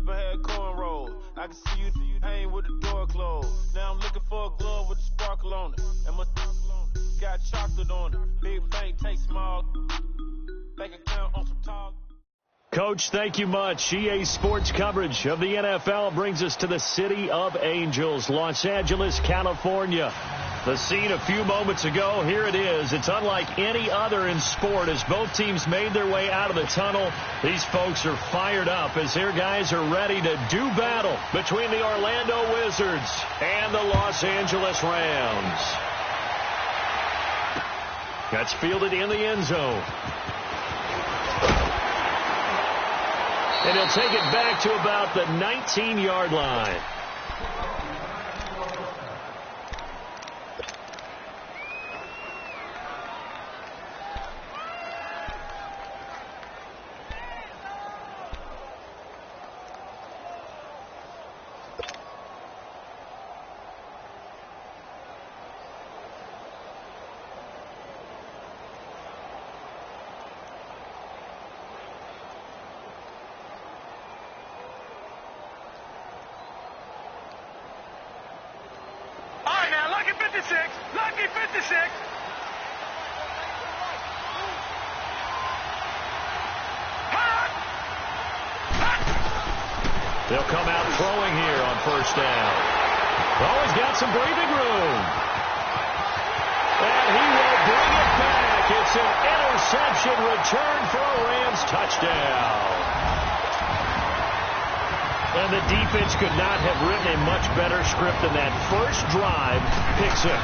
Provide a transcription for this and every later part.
but had cornrows. I can see you hang with the door closed. Now I'm looking for a glove with a sparkle on it. And my got chocolate on it. Big bank, take small. Bank account on some tall. Coach, thank you much. EA Sports coverage of the NFL brings us to the City of Angels, Los Angeles, California. The scene a few moments ago, here it is. It's unlike any other in sport as both teams made their way out of the tunnel. These folks are fired up as their guys are ready to do battle between the Orlando Wizards and the Los Angeles Rams. That's fielded in the end zone. And he'll take it back to about the 19-yard line. Lucky 56. They'll come out throwing here on first down. Oh, he's got some breathing room. And he will bring it back. It's an interception return for a Rams touchdown. And the defense could not have written a much better script than that first drive, pick six.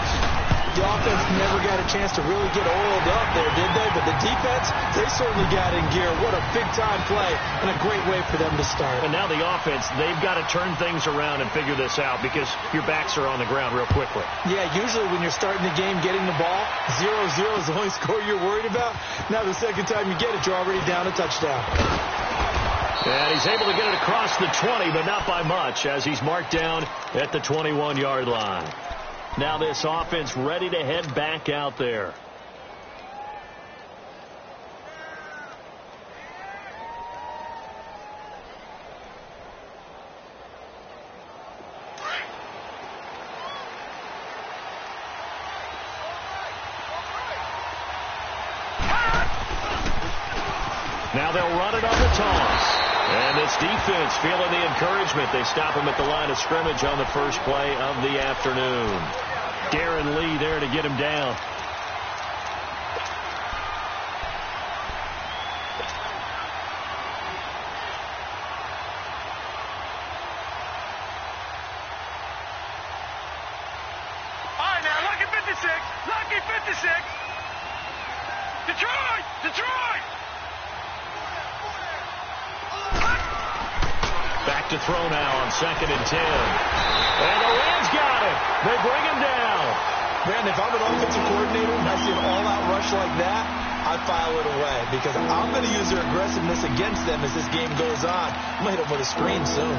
The offense never got a chance to really get oiled up there, did they? But the defense, they certainly got in gear. What a big-time play and a great way for them to start. And now the offense, they've got to turn things around and figure this out because your backs are on the ground real quickly. Yeah, usually when you're starting the game, getting the ball, 0-0 is the only score you're worried about. Now the second time you get it, you're already down a touchdown. And he's able to get it across the 20, but not by much, as he's marked down at the 21-yard line. Now this offense ready to head back out there. Now they'll run it on the toss. And this defense feeling the encouragement. They stop him at the line of scrimmage on the first play of the afternoon. Darren Lee there to get him down. All right, now, lucky 56. Lucky 56. Detroit! Detroit! Back to throw now on 2nd and 10. And the Rams got it. They bring him down. Man, if I'm an offensive coordinator and I see an all-out rush like that, I'd file it away because I'm going to use their aggressiveness against them as this game goes on. I'm going to hit them with a screen soon.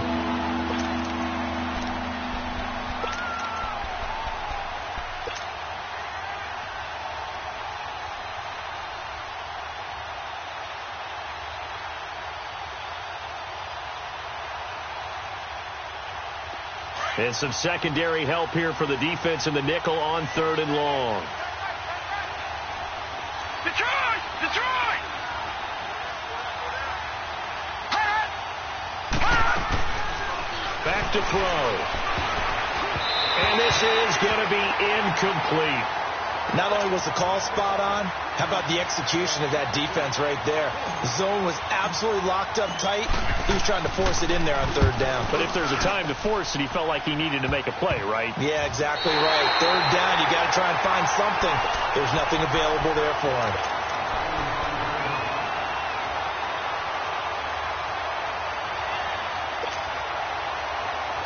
And some secondary help here for the defense in the nickel on 3rd and long. Detroit! Detroit! Back to throw. And this is going to be incomplete. Not only was the call spot on, how about the execution of that defense right there? The zone was absolutely locked up tight. He was trying to force it in there on 3rd down. But if there's a time to force it, he felt like he needed to make a play, right? Yeah, exactly right. 3rd down, you got to try and find something. There's nothing available there for him.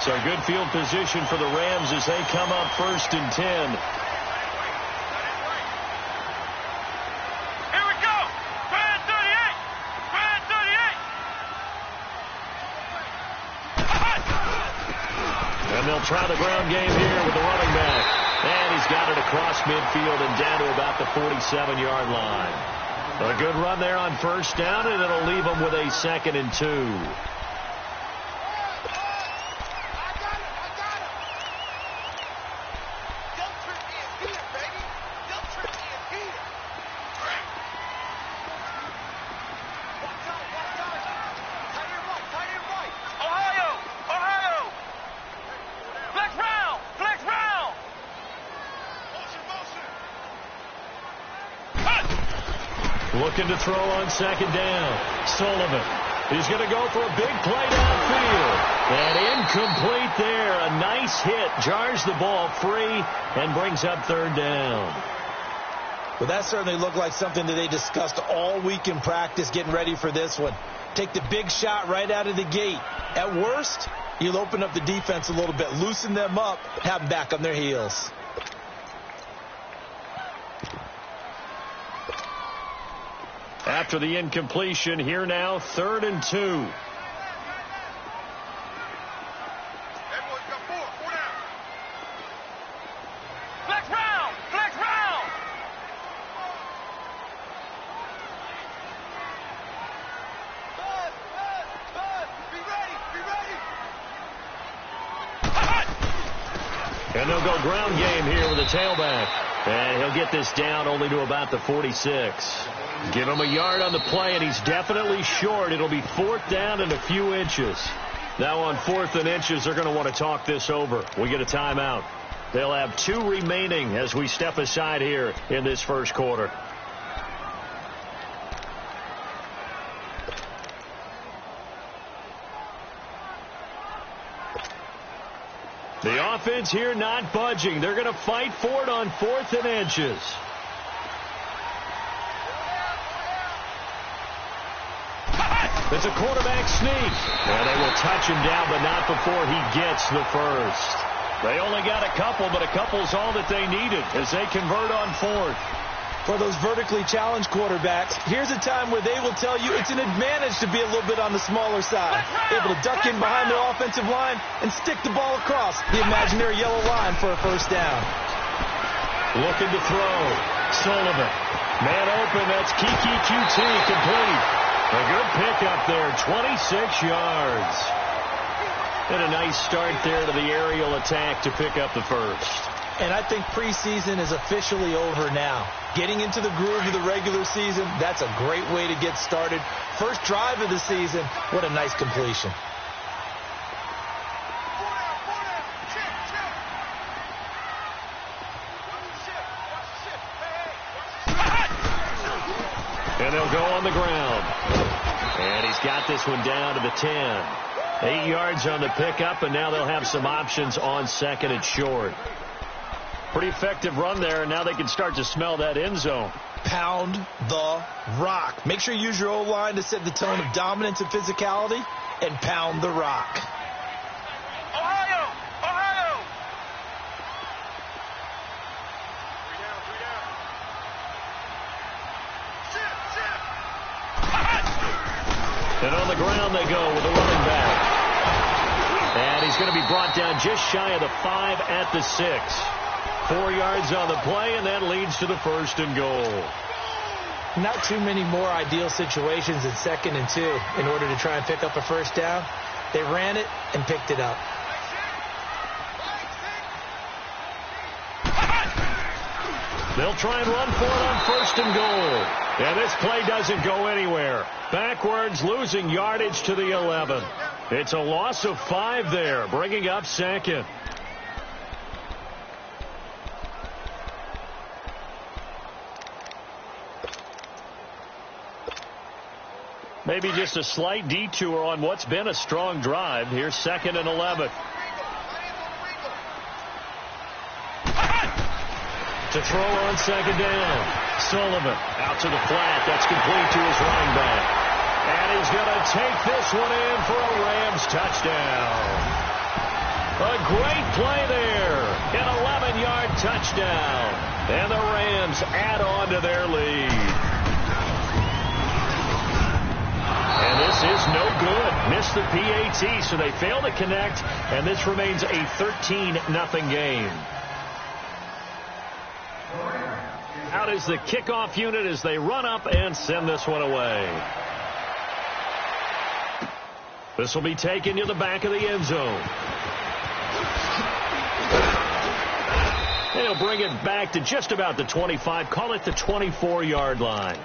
So a good field position for the Rams as they come up 1st and 10. They'll try the ground game here with the running back. And he's got it across midfield and down to about the 47-yard line. A good run there on 1st down, and it'll leave him with a 2nd and 2. Looking to throw on second down. Sullivan. He's going to go for a big play downfield. And incomplete there. A nice hit. Jars the ball free and brings up third down. Well, that certainly looked like something that they discussed all week in practice getting ready for this one. Take the big shot right out of the gate. At worst, you'll open up the defense a little bit, loosen them up, have them back on their heels. After the incompletion, here now, 3rd and 2. Flex round! Flex round! Bud, be ready! Be ready! And they'll go ground game here with a tailback. And he'll get this down only to about the 46. Give him a yard on the play, and he's definitely short. It'll be 4th down and a few inches. Now on 4th and inches, they're going to want to talk this over. We get a timeout. They'll have 2 remaining as we step aside here in this first quarter. The offense here not budging. They're going to fight for it on 4th and inches. It's a quarterback sneak. And they will touch him down, but not before he gets the first. They only got a couple, but a couple's all that they needed as they convert on 4th. For those vertically challenged quarterbacks, here's a time where they will tell you it's an advantage to be a little bit on the smaller side. Able to duck in behind the offensive line and stick the ball across the imaginary yellow line for a first down. Looking to throw. Sullivan. Man open. That's Kiki QT complete. A good pickup there. 26 yards. And a nice start there to the aerial attack to pick up the first. And I think preseason is officially over now. Getting into the groove of the regular season, that's a great way to get started. First drive of the season, what a nice completion. And they'll go on the ground. And he's got this one down to the 10. 8 yards on the pickup, and now they'll have some options on 2nd and short. Pretty effective run there, and now they can start to smell that end zone. Pound the rock. Make sure you use your O-line to set the tone of dominance and physicality, and pound the rock. Ohio! Ohio! 3 down. And on the ground they go with a running back. And he's going to be brought down just shy of the 5 at the 6. 4 yards on the play, and that leads to the 1st and goal. Not too many more ideal situations in 2nd and 2 in order to try and pick up a first down. They ran it and picked it up. They'll try and run for it on 1st and goal. And this play doesn't go anywhere. Backwards, losing yardage to the 11. It's a loss of 5 there, bringing up 2nd. Maybe just a slight detour on what's been a strong drive. Here's 2nd and 11. To throw on 2nd down. Sullivan out to the flat. That's complete to his running back. And he's going to take this one in for a Rams touchdown. A great play there. An 11-yard touchdown. And the Rams add on to their lead. And this is no good. Missed the PAT, so they fail to connect, and this remains a 13-0 game. Out is the kickoff unit as they run up and send this one away. This will be taken to the back of the end zone. They'll bring it back to just about the 25, call it the 24-yard line.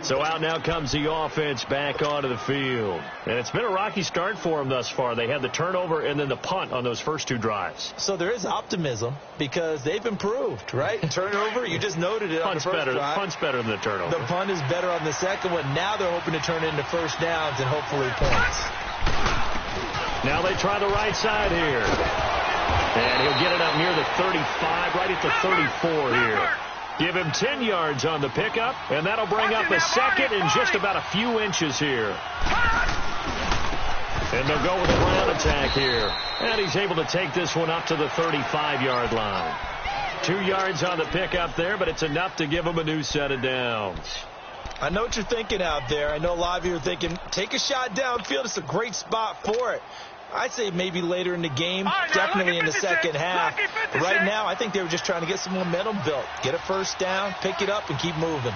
So out now comes the offense back onto the field. And it's been a rocky start for them thus far. They had the turnover and then the punt on those first two drives. So there is optimism because they've improved, right? Turnover, you just noted it on the first drive. Punt's better than the turnover. The punt is better on the second one. Now they're hoping to turn it into first downs and hopefully points. Now they try the right side here. And he'll get it up near the 35, right at the 34 here. Give him 10 yards on the pickup, and that'll bring up a second and just about a few inches here. And they'll go with a ground attack here. And he's able to take this one up to the 35-yard line. 2 yards on the pickup there, but it's enough to give him a new set of downs. I know what you're thinking out there. I know a lot of you are thinking, take a shot downfield. It's a great spot for it. I'd say maybe later in the game, definitely in the second half. But right now, I think they were just trying to get some momentum built. Get a first down, pick it up, and keep moving.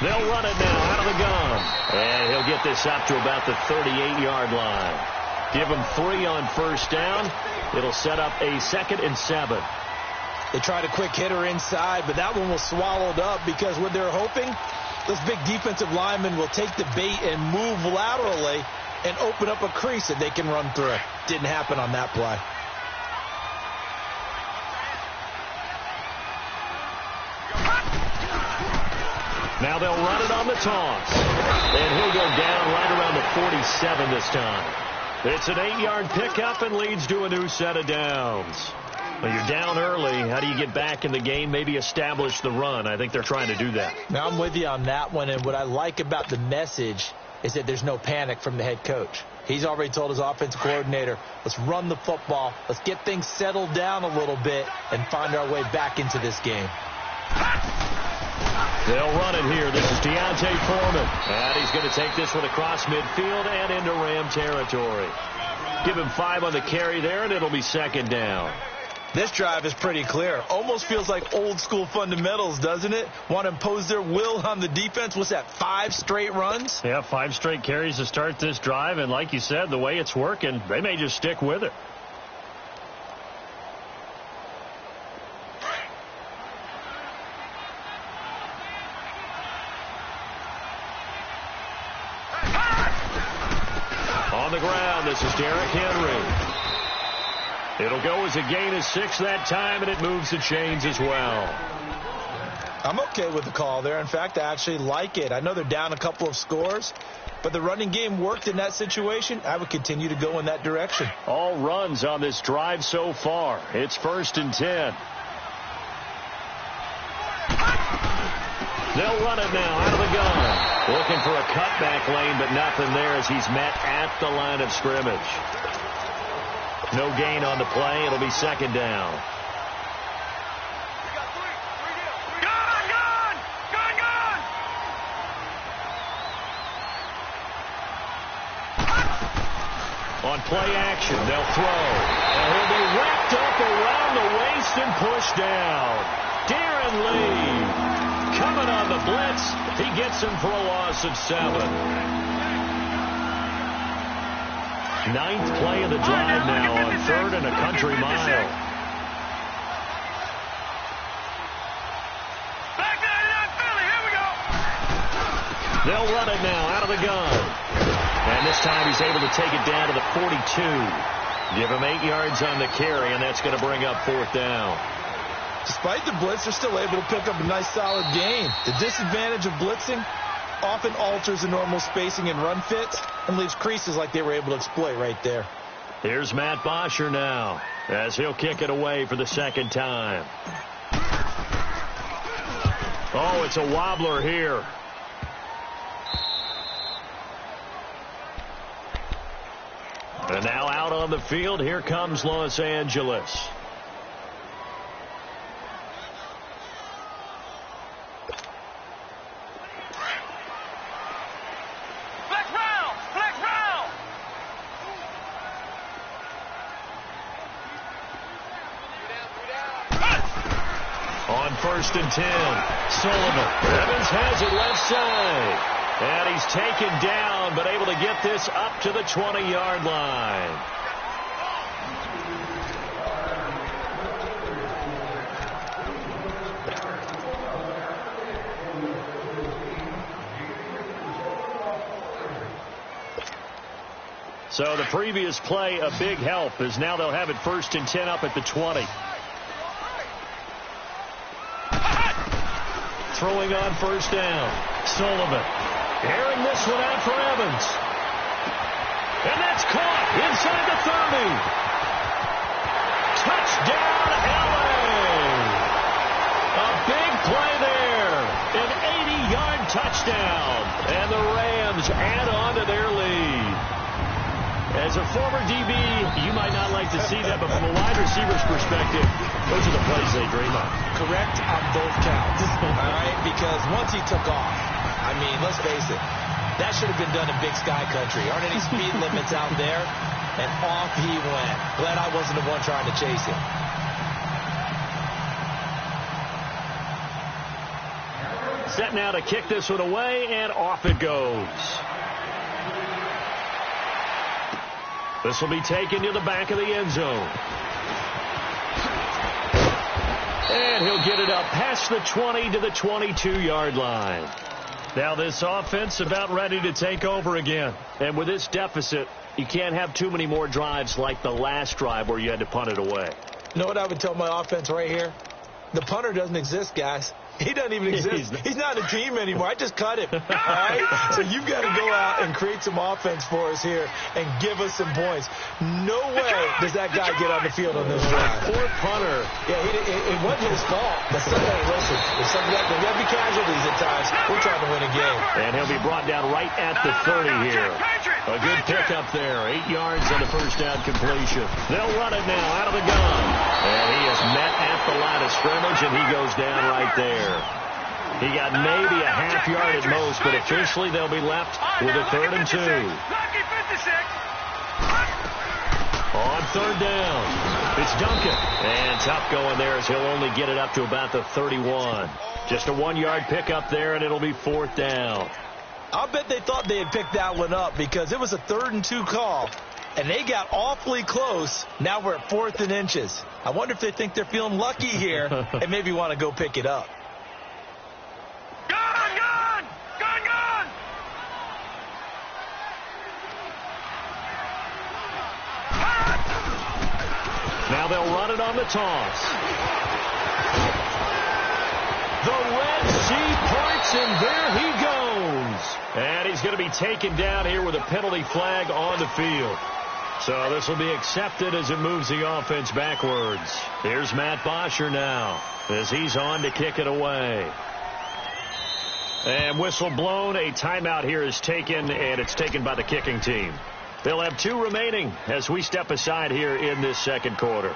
They'll run it now out of the gun. And he'll get this up to about the 38-yard line. Give him 3 on first down. It'll set up a 2nd and 7. They tried a quick hitter inside, but that one was swallowed up because what they're hoping, those big defensive linemen will take the bait and move laterally and open up a crease that they can run through. Didn't happen on that play. Now they'll run it on the toss. And he'll go down right around the 47 this time. It's an 8-yard pickup and leads to a new set of downs. Well, you're down early. How do you get back in the game? Maybe establish the run. I think they're trying to do that. Now, I'm with you on that one, and what I like about the message is that there's no panic from the head coach. He's already told his offensive coordinator, let's run the football, let's get things settled down a little bit and find our way back into this game. They'll run it here. This is Deontay Foreman. And he's going to take this one across midfield and into Ram territory. Give him 5 on the carry there, and it'll be 2nd down. This drive is pretty clear. Almost feels like old school fundamentals, doesn't it? Want to impose their will on the defense. What's that, 5 straight runs? Yeah, 5 straight carries to start this drive. And like you said, the way it's working, they may just stick with it. On the ground, this is Derrick Henry. It'll go as a gain of 6 that time, and it moves the chains as well. I'm okay with the call there. In fact, I actually like it. I know they're down a couple of scores, but the running game worked in that situation. I would continue to go in that direction. All runs on this drive so far. It's 1st and 10. They'll run it now out of the gun. Looking for a cutback lane, but nothing there as he's met at the line of scrimmage. No gain on the play. It'll be 2nd down. On play action, they'll throw. And he'll be wrapped up around the waist and pushed down. Darren Lee coming on the blitz. He gets him for a loss of 7. 9th play of the drive now on 3rd and a country mile. They'll run it now out of the gun. And this time he's able to take it down to the 42. Give him 8 yards on the carry, and that's going to bring up 4th down. Despite the blitz, they're still able to pick up a nice solid gain. The disadvantage of blitzing often alters the normal spacing and run fits and leaves creases like they were able to exploit right there. Here's Matt Bosher now as he'll kick it away for the 2nd time. Oh, it's a wobbler here. And now out on the field, here comes Los Angeles. On 1st and 10, Sullivan. Evans has it left side. And he's taken down, but able to get this up to the 20-yard line. So the previous play, a big help, as now they'll have it 1st and 10 up at the 20. Throwing on 1st down. Sullivan airing this one out for Evans. And that's caught inside the 30. Touchdown, L.A. A big play there. An 80-yard touchdown. And the Rams add on to their lead. As a former DB, you might not like to see that, but from a wide receiver's perspective, those are the plays they dream of. Correct on both counts. All right? Because once he took off, I mean, let's face it, that should have been done in Big Sky Country. Aren't any speed limits out there? And off he went. Glad I wasn't the one trying to chase him. Set now to kick this one away, and off it goes. This will be taken to the back of the end zone. And he'll get it up past the 20 to the 22-yard line. Now this offense about ready to take over again. And with this deficit, you can't have too many more drives like the last drive where you had to punt it away. You know what I would tell my offense right here? The punter doesn't exist, guys. He doesn't even exist. He's not a team anymore. I just cut him. All right? So you've got to go out and create some offense for us here and give us some points. No way does that guy get on the field on this drive. Poor punter. Yeah, it wasn't his fault. But hey, listen, if something like that, there'll be casualties at times. We're trying to win a game. And he'll be brought down right at the 30 here. A good pickup there. 8 yards on the 1st down completion. They'll run it now out of the gun. And he is met at the line of scrimmage, and he goes down right there. He got maybe a half yard at most, but officially they'll be left with a 3rd and 2. On 3rd down, it's Duncan. And tough going there as he'll only get it up to about the 31. Just a 1-yard pickup there, and it'll be 4th down. I'll bet they thought they had picked that one up because it was a 3rd and 2 call, and they got awfully close. Now we're at 4th and inches. I wonder if they think they're feeling lucky here and maybe want to go pick it up. Now they'll run it on the toss. The Red Sea parts, and there he goes. And he's going to be taken down here with a penalty flag on the field. So this will be accepted as it moves the offense backwards. Here's Matt Bosher now as he's on to kick it away. And whistle blown. A timeout here is taken, and it's taken by the kicking team. They'll have 2 remaining as we step aside here in this 2nd quarter.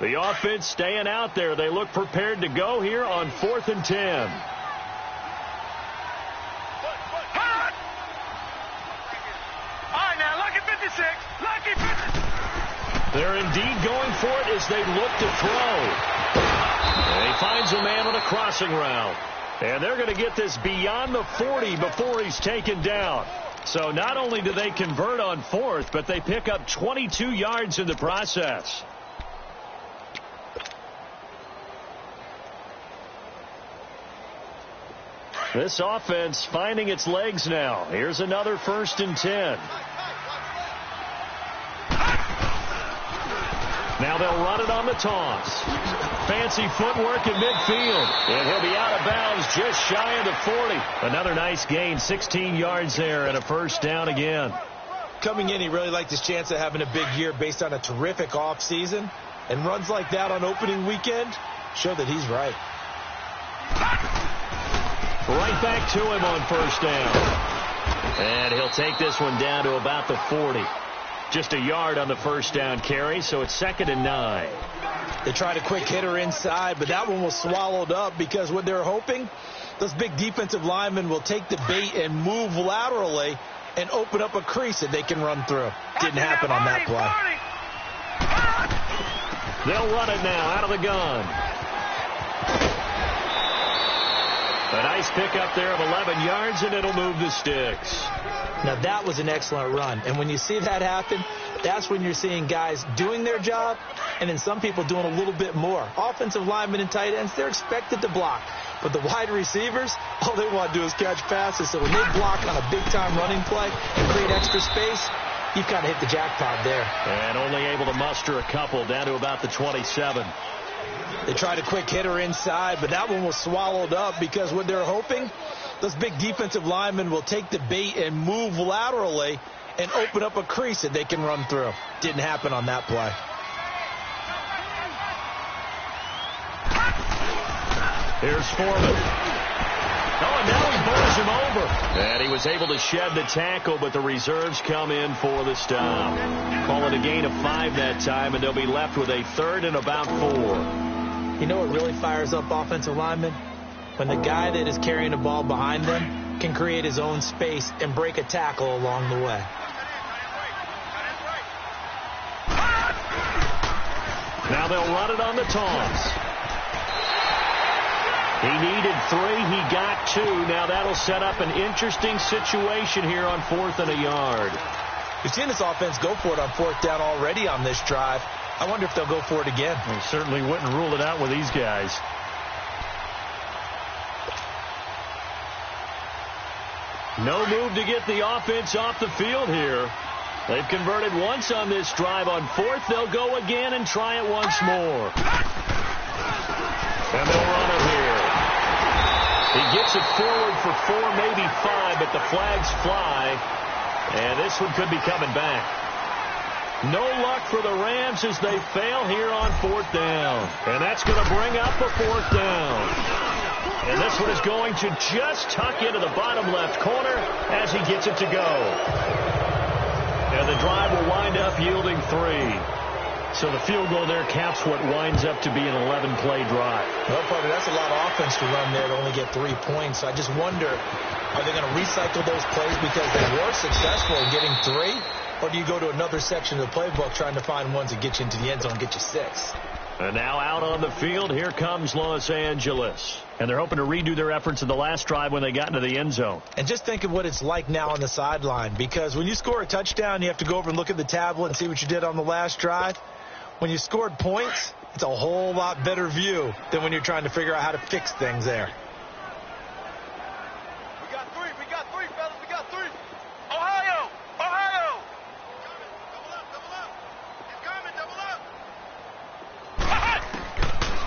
The offense staying out there. They look prepared to go here on 4th and 10. They're indeed going for it as they look to throw. And he finds a man on a crossing route. And they're going to get this beyond the 40 before he's taken down. So not only do they convert on 4th, but they pick up 22 yards in the process. This offense finding its legs now. Here's another 1st and 10. Now they'll run it on the toss. Fancy footwork in midfield. And he'll be out of bounds just shy of the 40. Another nice gain, 16 yards there, and a 1st down again. Coming in, he really liked his chance of having a big year based on a terrific offseason. And runs like that on opening weekend show that he's right. Right back to him on 1st down. And he'll take this one down to about the 40. Just a yard on the 1st down carry, so it's 2nd and 9. They tried a quick hitter inside, but that one was swallowed up because what they're hoping, those big defensive linemen will take the bait and move laterally and open up a crease that they can run through. Didn't happen on that play. They'll run it now out of the gun. A nice pickup there of 11 yards, and it'll move the sticks. Now, that was an excellent run. And when you see that happen, that's when you're seeing guys doing their job and then some people doing a little bit more. Offensive linemen and tight ends, they're expected to block. But the wide receivers, all they want to do is catch passes. So when they block on a big-time running play and create extra space, you've got to hit the jackpot there. And only able to muster a couple down to about the 27. They tried a quick hitter inside, but that one was swallowed up because what they're hoping, those big defensive linemen will take the bait and move laterally and open up a crease that they can run through. Didn't happen on that play. Here's Foreman. Oh, and now he bowls him over. And he was able to shed the tackle, but the reserves come in for the stop. Call it a gain of 5 that time, and they'll be left with a 3rd and about 4. You know what really fires up offensive linemen? When the guy that is carrying the ball behind them can create his own space and break a tackle along the way. Now they'll run it on the toss. He needed 3. He got 2. Now that'll set up an interesting situation here on 4th and a yard. We've seen this offense go for it on 4th down already on this drive. I wonder if they'll go for it again. They certainly wouldn't rule it out with these guys. No move to get the offense off the field here. They've converted once on this drive. On 4th, they'll go again and try it once more. And they'll run it here. He gets it forward for 4, maybe 5, but the flags fly. And this one could be coming back. No luck for the Rams as they fail here on 4th down. And that's going to bring up a 4th down. And this one is going to just tuck into the bottom left corner as he gets it to go. And the drive will wind up yielding 3. So the field goal there caps what winds up to be an 11-play drive. Well, partner, that's a lot of offense to run there to only get 3 points. So I just wonder, are they going to recycle those plays because they were successful in getting 3? Or do you go to another section of the playbook trying to find ones that get you into the end zone and get you 6? And now out on the field, here comes Los Angeles. And they're hoping to redo their efforts in the last drive when they got into the end zone. And just think of what it's like now on the sideline. Because when you score a touchdown, you have to go over and look at the tablet and see what you did on the last drive. When you scored points, it's a whole lot better view than when you're trying to figure out how to fix things there. We got 3, fellas, we got 3. Ohio! Double up.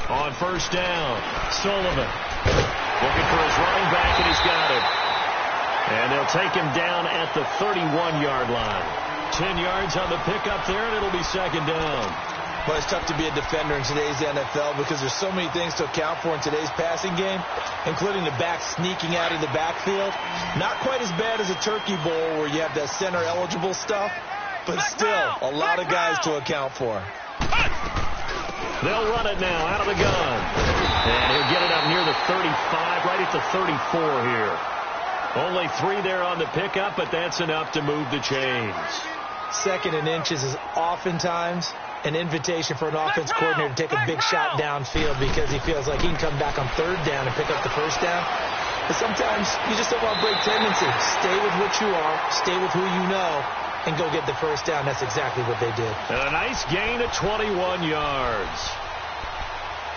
On 1st down, Sullivan looking for his running back, and he's got it. And they'll take him down at the 31-yard line. 10 yards on the pickup there, and it'll be 2nd down. Well, it's tough to be a defender in today's NFL because there's so many things to account for in today's passing game, including the back sneaking out of the backfield. Not quite as bad as a turkey bowl where you have that center-eligible stuff, but still a lot of guys to account for. They'll run it now out of the gun. And he'll get it up near the 35, right at the 34 here. Only 3 there on the pickup, but that's enough to move the chains. 2nd and inches is oftentimes an invitation for an offense coordinator to take a big shot downfield because he feels like he can come back on 3rd down and pick up the 1st down. But sometimes you just don't want to break tendency. Stay with what you are, stay with who you know, and go get the 1st down. That's exactly what they did. And a nice gain of 21 yards.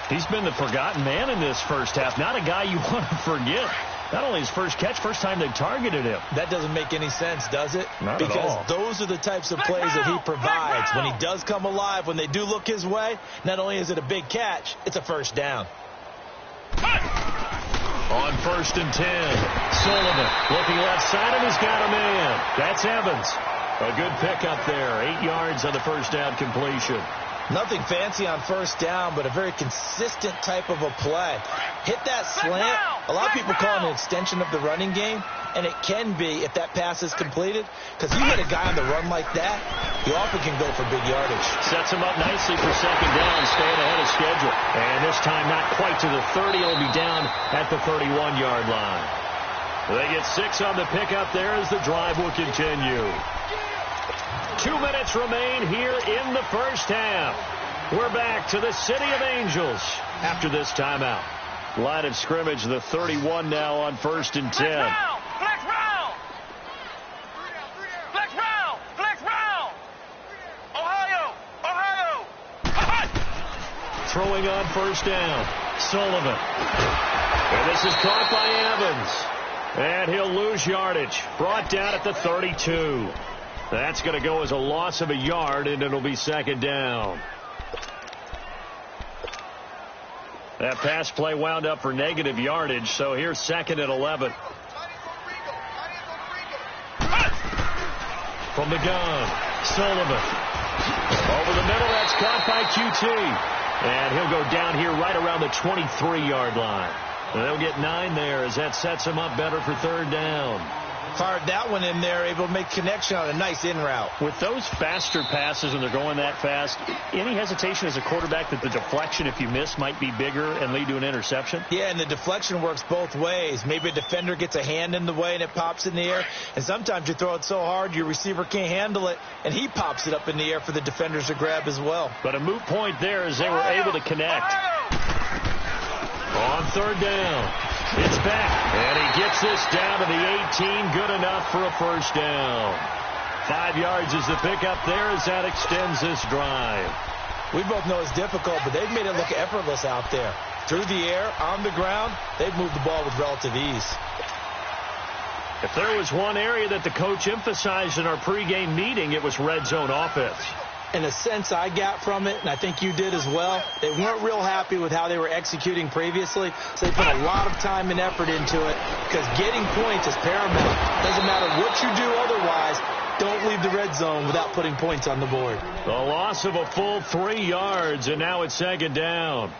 He's been the forgotten man in this first half. Not a guy you want to forget. Not only his first catch, first time they targeted him. That doesn't make any sense, does it? Not at all. Because those are the types of plays that he provides. When he does come alive, when they do look his way, not only is it a big catch, it's a 1st down. On 1st and 10, Sullivan looking left side, and he's got a man. That's Evans. A good pickup there. 8 yards on the 1st down completion. Nothing fancy on 1st down, but a very consistent type of a play. Hit that slant. A lot of people call it an extension of the running game, and it can be if that pass is completed, because you hit a guy on the run like that, you often can go for big yardage. Sets him up nicely for 2nd down, staying ahead of schedule. And this time not quite to the 30. It'll be down at the 31-yard line. They get 6 on the pickup there as the drive will continue. 2 minutes remain here in the first half. We're back to the City of Angels after this timeout. Line of scrimmage, the 31 now on 1st and 10. Flex round! Flex round! Flex round! Ohio! Throwing on 1st down. Sullivan. And this is caught by Evans. And he'll lose yardage. Brought down at the 32. That's going to go as a loss of a yard, and it'll be 2nd down. That pass play wound up for negative yardage, so here's 2nd and 11. From the gun, Sullivan. Over the middle, that's caught by QT. And he'll go down here right around the 23-yard line. And they'll get 9 there as that sets him up better for 3rd down. Fired that one in there, able to make connection on a nice in route. With those faster passes and they're going that fast, any hesitation as a quarterback that the deflection, if you miss, might be bigger and lead to an interception? Yeah, and the deflection works both ways. Maybe a defender gets a hand in the way and it pops in the air. And sometimes you throw it so hard your receiver can't handle it, and he pops it up in the air for the defenders to grab as well. But a moot point there as they were able to connect. On 3rd down. It's back, and he gets this down to the 18. Good enough for a 1st down. 5 yards is the pickup there as that extends this drive. We both know it's difficult, but they've made it look effortless out there. Through the air, on the ground, they've moved the ball with relative ease. If there was one area that the coach emphasized in our pregame meeting, it was red zone offense. In a sense I got from it, and I think you did as well, they weren't real happy with how they were executing previously, so they put a lot of time and effort into it because getting points is paramount. Doesn't matter what you do otherwise, don't leave the red zone without putting points on the board. The loss of a full 3 yards, and now it's 2nd down.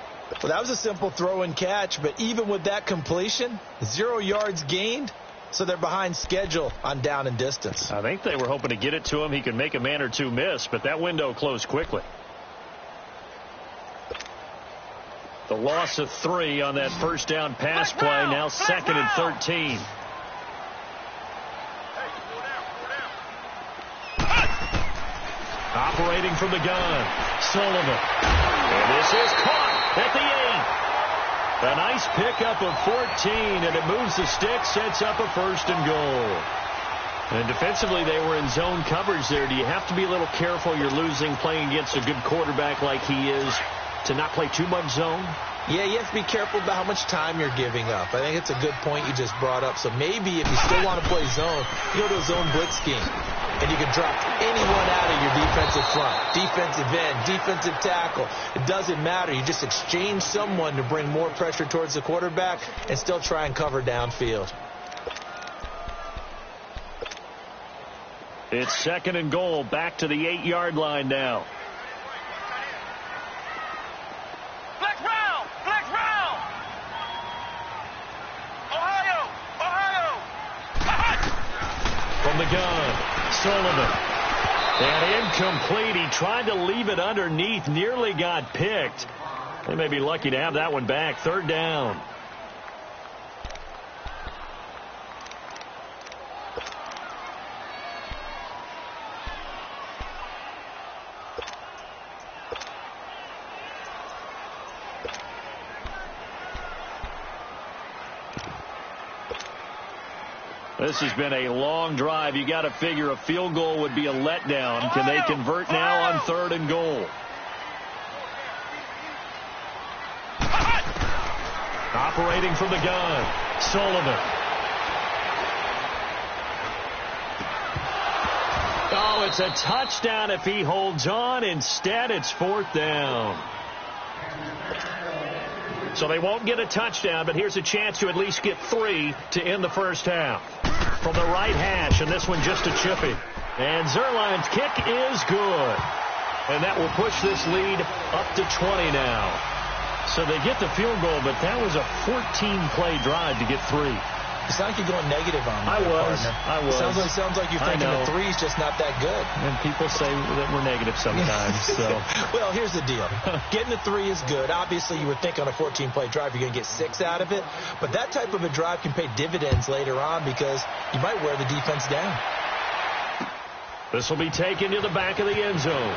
Well, that was a simple throw and catch, but even with that completion, 0 yards gained, so they're behind schedule on down and distance. I think they were hoping to get it to him. He could make a man or two miss, but that window closed quickly. The loss of 3 on that 1st down pass play. Now 2nd and 13. Operating from the gun, Sullivan. And this is caught at the 8. A nice pickup of 14, and it moves the stick, sets up a 1st and goal. And defensively, they were in zone coverage there. Do you have to be a little careful? You're losing playing against a good quarterback like he is to not play too much zone? Yeah, you have to be careful about how much time you're giving up. I think it's a good point you just brought up. So maybe if you still want to play zone, you go to a zone blitz scheme. And you can drop anyone out of your defensive front, defensive end, defensive tackle. It doesn't matter. You just exchange someone to bring more pressure towards the quarterback and still try and cover downfield. It's 2nd and goal, back to the 8-yard line now. Flex round! Flex round! Ohio! From the gun, Sullivan. And incomplete. He tried to leave it underneath, nearly got picked. They may be lucky to have that one back. 3rd down. This has been a long drive. You got to figure a field goal would be a letdown. Can they convert now on 3rd and goal? Operating from the gun, Sullivan. Oh, it's a touchdown if he holds on. Instead, it's 4th down. So they won't get a touchdown, but here's a chance to at least get 3 to end the first half. From the right hash, and this one just a chippy. And Zerline's kick is good. And that will push this lead up to 20 now. So they get the field goal, but that was a 14-play drive to get 3. It's not like you're going negative on me. I was. Sounds like you're thinking the 3's just not that good. And people say that we're negative sometimes. So. Well, here's the deal. Getting the 3 is good. Obviously, you would think on a 14-play drive you're going to get 6 out of it. But that type of a drive can pay dividends later on because you might wear the defense down. This will be taken to the back of the end zone.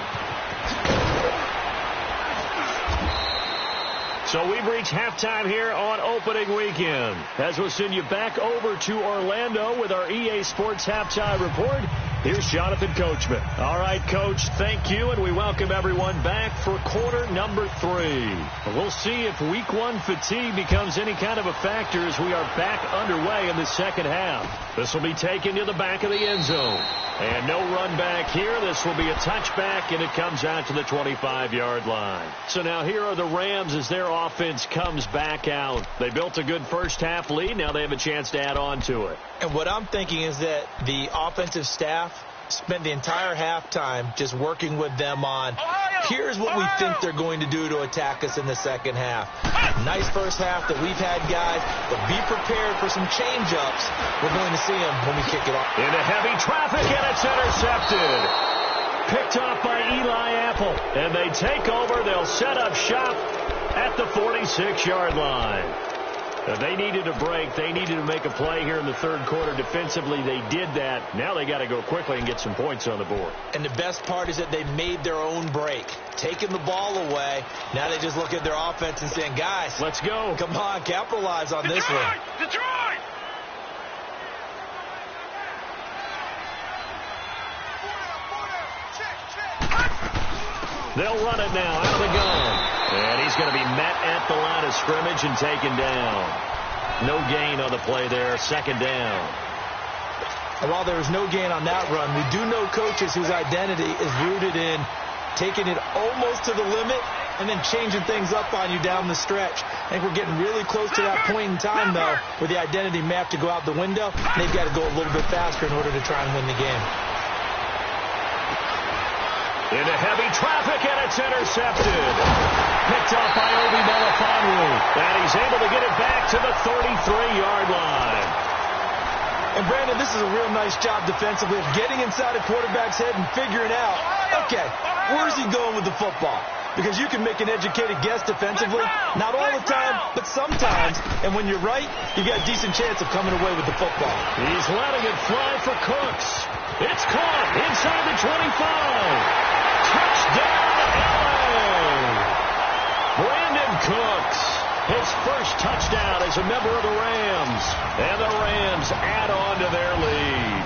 So we've reached halftime here on opening weekend. As we'll send you back over to Orlando with our EA Sports Halftime Report, here's Jonathan Coachman. All right, Coach, thank you, and we welcome everyone back for quarter number 3. We'll see if week 1 fatigue becomes any kind of a factor as we are back underway in the second half. This will be taken to the back of the end zone. And no run back here. This will be a touchback, and it comes out to the 25-yard line. So now here are the Rams as their offense comes back out. They built a good first-half lead. Now they have a chance to add on to it. And what I'm thinking is that the offensive staff spent the entire halftime just working with them on, here's what we think they're going to do to attack us in the second half. Nice first half that we've had, guys, but be prepared for some change-ups. We're going to see them when we kick it off. Into heavy traffic, and it's intercepted. Picked off by Eli Apple, and they take over. They'll set up shop at the 46-yard line. They needed a break. They needed to make a play here in the third quarter. Defensively, they did that. Now they got to go quickly and get some points on the board. And the best part is that they made their own break, taking the ball away. Now they just look at their offense and saying, guys, let's go. Come on, capitalize on this one. Detroit! They'll run it now out of the gun. And he's going to be met at the line of scrimmage and taken down. No gain on the play there. Second down. And while there was no gain on that run, we do know coaches whose identity is rooted in taking it almost to the limit and then changing things up on you down the stretch. I think we're getting really close to that point in time, though, where the identity may have to go out the window. And they've got to go a little bit faster in order to try and win the game. Into heavy traffic, and it's intercepted. Picked up by Obi Melifonwu. And he's able to get it back to the 33-yard line. And, Brandon, this is a real nice job defensively of getting inside a quarterback's head and figuring out, okay, where's he going with the football? Because you can make an educated guess defensively, not all the time, but sometimes. And when you're right, you've got a decent chance of coming away with the football. He's letting it fly for Cooks. It's caught inside the 25. Touchdown, LA! Brandon Cooks, his first touchdown as a member of the Rams. And the Rams add on to their lead.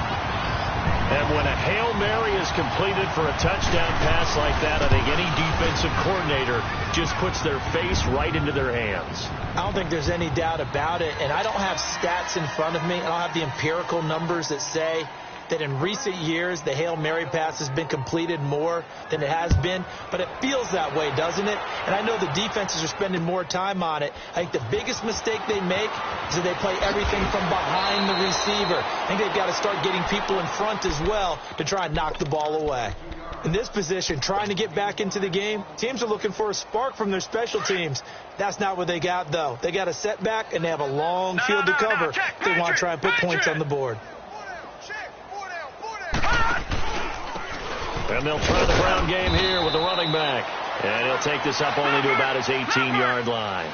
And when a Hail Mary is completed for a touchdown pass like that, I think any defensive coordinator just puts their face right into their hands. I don't think there's any doubt about it. And I don't have stats in front of me. I don't have the empirical numbers that say that in recent years the Hail Mary pass has been completed more than it has been, but it feels that way, doesn't it? And I know the defenses are spending more time on it. I think the biggest mistake they make is that they play everything from behind the receiver. I think they've got to start getting people in front as well to try and knock the ball away. In this position, trying to get back into the game, teams are looking for a spark from their special teams. That's not what they got, though. They got a setback, and they have a long field to cover if they want to try and put points on the board. And they'll try the ground game here with the running back. And he'll take this up only to about his 18-yard line.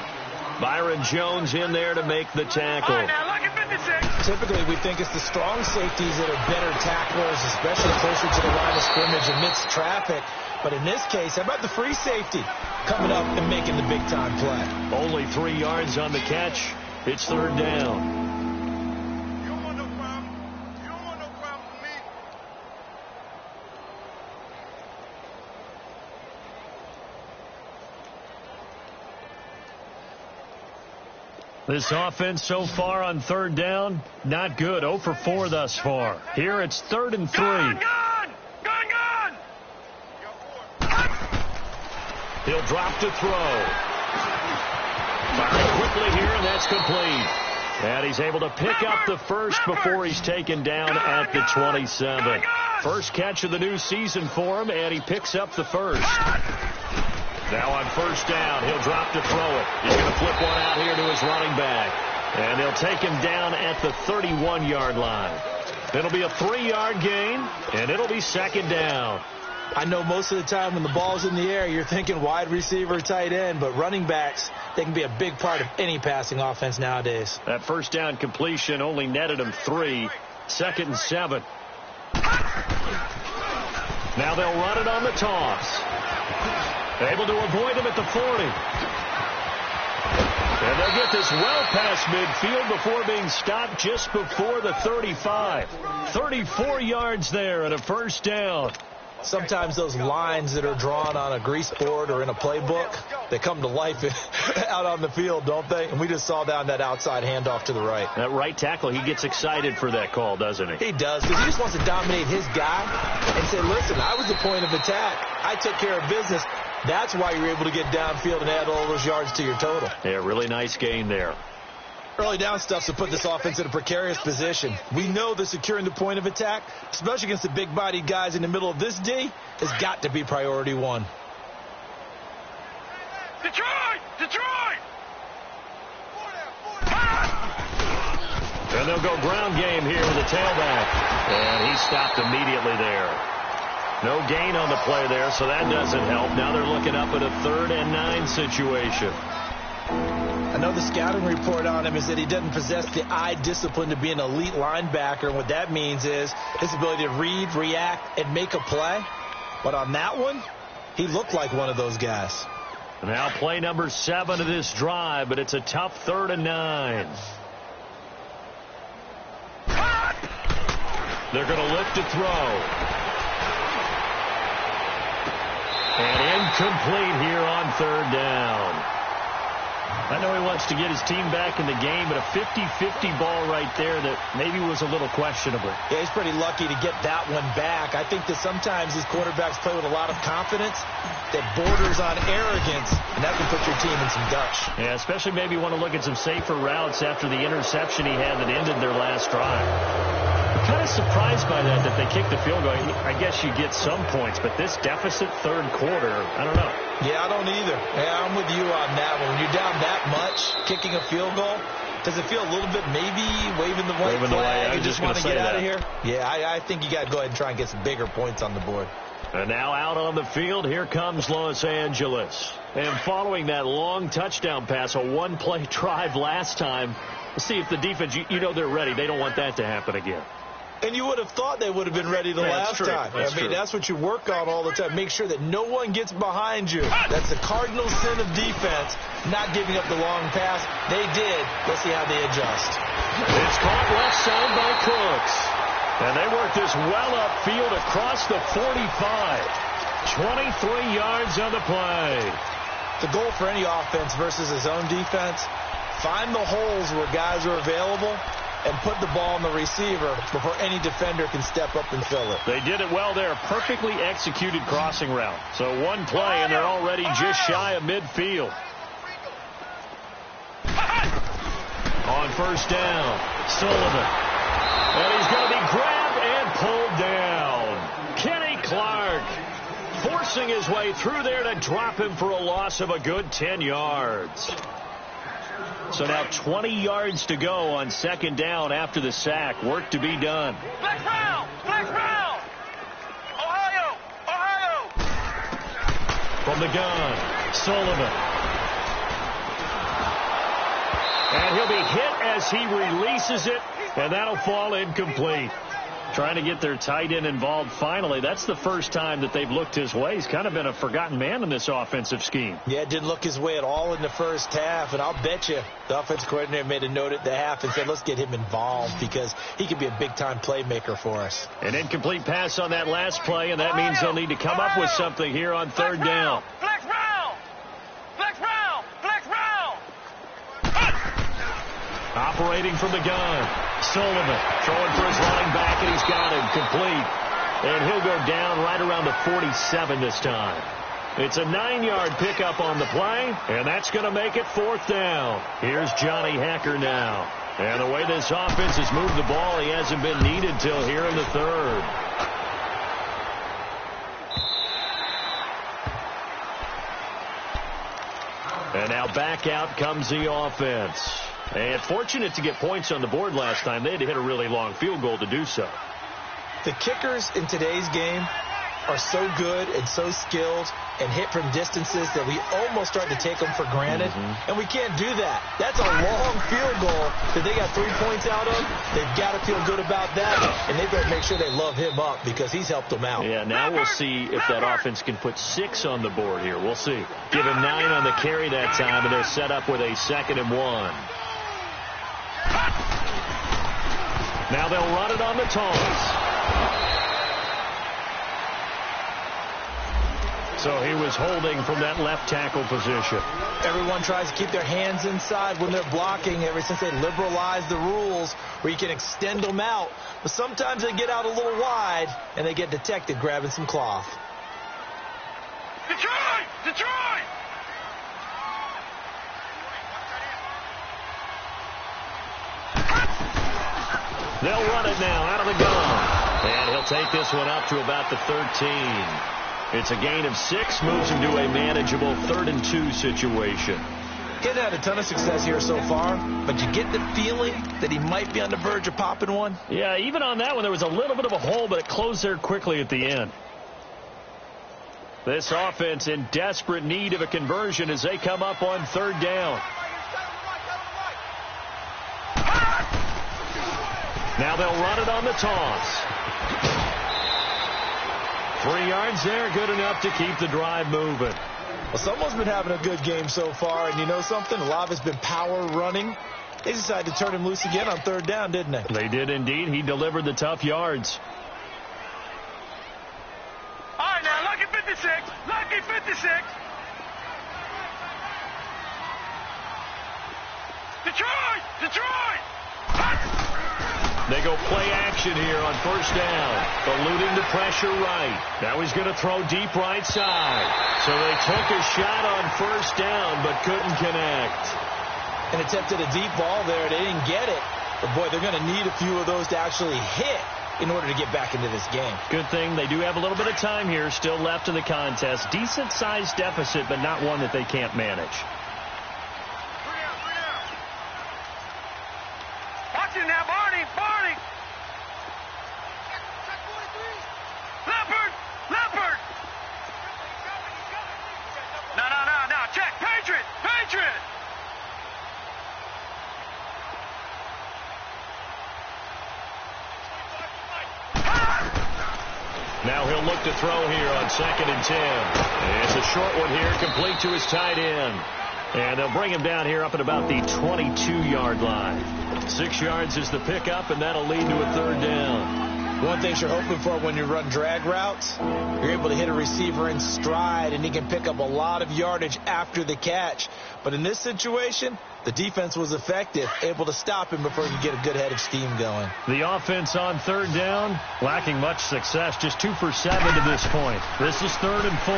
Byron Jones in there to make the tackle. Typically, we think it's the strong safeties that are better tacklers, especially closer to the line of scrimmage amidst traffic. But in this case, how about the free safety coming up and making the big-time play? Only 3 yards on the catch. It's third down. This offense so far on third down, not good. 0 for 4 thus far. Here it's 3rd and 3. Gone! He'll drop to throw. Firing quickly here, and that's complete. And he's able to pick up the first before he's taken down at the 27. First catch of the new season for him, and he picks up the first. Now on first down, he'll drop to throw it. He's going to flip one out here to his running back. And they'll take him down at the 31-yard line. It'll be a 3-yard gain, and it'll be second down. I know most of the time when the ball's in the air, you're thinking wide receiver, tight end, but running backs, they can be a big part of any passing offense nowadays. That first down completion only netted him 3. 2nd and 7. Now they'll run it on the toss. Able to avoid him at the 40. And they'll get this well past midfield before being stopped just before the 35. 34 yards there and a first down. Sometimes those lines that are drawn on a grease board or in a playbook, they come to life out on the field, don't they? And we just saw down that outside handoff to the right. That right tackle, he gets excited for that call, doesn't he? He does, because he just wants to dominate his guy and say, listen, I was the point of attack. I took care of business. That's why you're able to get downfield and add all those yards to your total. Yeah, really nice gain there. Early down stuff to put this offense in a precarious position. We know that securing the point of attack, especially against the big-bodied guys in the middle of this D, has got to be priority one. Detroit! Detroit! And they'll go ground game here with the tailback. And he stopped immediately there. No gain on the play there, so that doesn't help. Now they're looking up at a 3rd and 9 situation. I know the scouting report on him is that he doesn't possess the eye discipline to be an elite linebacker. And what that means is his ability to read, react, and make a play. But on that one, he looked like one of those guys. Now play number 7 of this drive, but it's a tough 3rd and 9. They're going to lift to throw. And incomplete here on 3rd down. I know he wants to get his team back in the game, but a 50-50 ball right there that maybe was a little questionable. Yeah, he's pretty lucky to get that one back. I think that sometimes these quarterbacks play with a lot of confidence that borders on arrogance, and that can put your team in some dutch. Yeah, especially maybe want to look at some safer routes after the interception he had that ended their last drive. I'm kind of surprised by that they kicked the field goal. I guess you get some points, but this deficit 3rd quarter, I don't know. Yeah, I don't either. Yeah, I'm with you on that one. When you're down that much, kicking a field goal, does it feel a little bit maybe waving the white flag? You just want to get out of here? Yeah, I think you got to go ahead and try and get some bigger points on the board. And now out on the field, here comes Los Angeles. And following that long touchdown pass, a one-play drive last time, let's see if the defense, you know they're ready. They don't want that to happen again. And you would have thought they would have been ready the last time. That's what you work on all the time. Make sure that no one gets behind you. That's the cardinal sin of defense, not giving up the long pass. They did. Let's see how they adjust. It's caught left side by Cooks. And they work this well upfield across the 45. 23 yards on the play. The goal for any offense versus his own defense, find the holes where guys are available and put the ball on the receiver before any defender can step up and fill it. They did it well there. Perfectly executed crossing route. So one play, and they're already just shy of midfield. On 1st down, Sullivan. And he's going to be grabbed and pulled down. Kenny Clark forcing his way through there to drop him for a loss of a good 10 yards. So now 20 yards to go on 2nd down after the sack. Work to be done. Flex round! Flex round! Ohio! Ohio! From the gun, Sullivan. And he'll be hit as he releases it, and that'll fall incomplete. Trying to get their tight end involved finally. That's the first time that they've looked his way. He's kind of been a forgotten man in this offensive scheme. Yeah, it didn't look his way at all in the first half, and I'll bet you the offensive coordinator made a note at the half and said, let's get him involved because he could be a big-time playmaker for us. An incomplete pass on that last play, and that means they'll need to come up with something here on 3rd down. Flex round! Flex round! Flex round! Operating from the gun, Sullivan throwing for his running back, and he's got him complete. And he'll go down right around the 47 this time. It's a 9-yard pickup on the play, and that's going to make it 4th down. Here's Johnny Hacker now. And the way this offense has moved the ball, he hasn't been needed till here in the 3rd. And now back out comes the offense. And fortunate to get points on the board last time. They had to hit a really long field goal to do so. The kickers in today's game are so good and so skilled and hit from distances that we almost start to take them for granted, and we can't do that. That's a long field goal that they got 3 points out of. They've got to feel good about that, and they better make sure they love him up because he's helped them out. Yeah, now we'll see if that offense can put 6 on the board here. We'll see. Give him 9 on the carry that time, and they're set up with a 2nd and 1. Now they'll run it on the toss. So he was holding from that left tackle position. Everyone tries to keep their hands inside when they're blocking ever since they liberalized the rules where you can extend them out. But sometimes they get out a little wide and they get detected grabbing some cloth. Detroit! Detroit! They'll run it now out of the gun. And he'll take this one up to about the 13. It's a gain of 6, moves him to a manageable 3rd and 2 situation. He hasn't had a ton of success here so far, but you get the feeling that he might be on the verge of popping one. Yeah, even on that one, there was a little bit of a hole, but it closed there quickly at the end. This offense in desperate need of a conversion as they come up on 3rd down. Now they'll run it on the toss. 3 yards there, good enough to keep the drive moving. Well, someone's been having a good game so far, and you know something? A lot of it's been power running. They decided to turn him loose again on 3rd down, didn't they? They did indeed. He delivered the tough yards. All right, now, lucky 56. Lucky 56. Detroit! Detroit! They go play action here on 1st down. Eluding the pressure right. Now he's going to throw deep right side. So they took a shot on 1st down but couldn't connect. And attempted a deep ball there. They didn't get it. But, boy, they're going to need a few of those to actually hit in order to get back into this game. Good thing they do have a little bit of time here still left in the contest. Decent-sized deficit, but not one that they can't manage. Watch it now, Barney! Barney! Leopard! Leopard! No. Check! Patriot! Patriot! Now he'll look to throw here on 2nd and 10. And it's a short one here, complete to his tight end. And they'll bring him down here up at about the 22-yard line. 6 yards is the pickup, and that'll lead to a 3rd down. One thing you're hoping for when you run drag routes, you're able to hit a receiver in stride, and he can pick up a lot of yardage after the catch. But in this situation, the defense was effective, able to stop him before he could get a good head of steam going. The offense on 3rd down, lacking much success, just 2 for 7 to this point. This is 3rd and 4.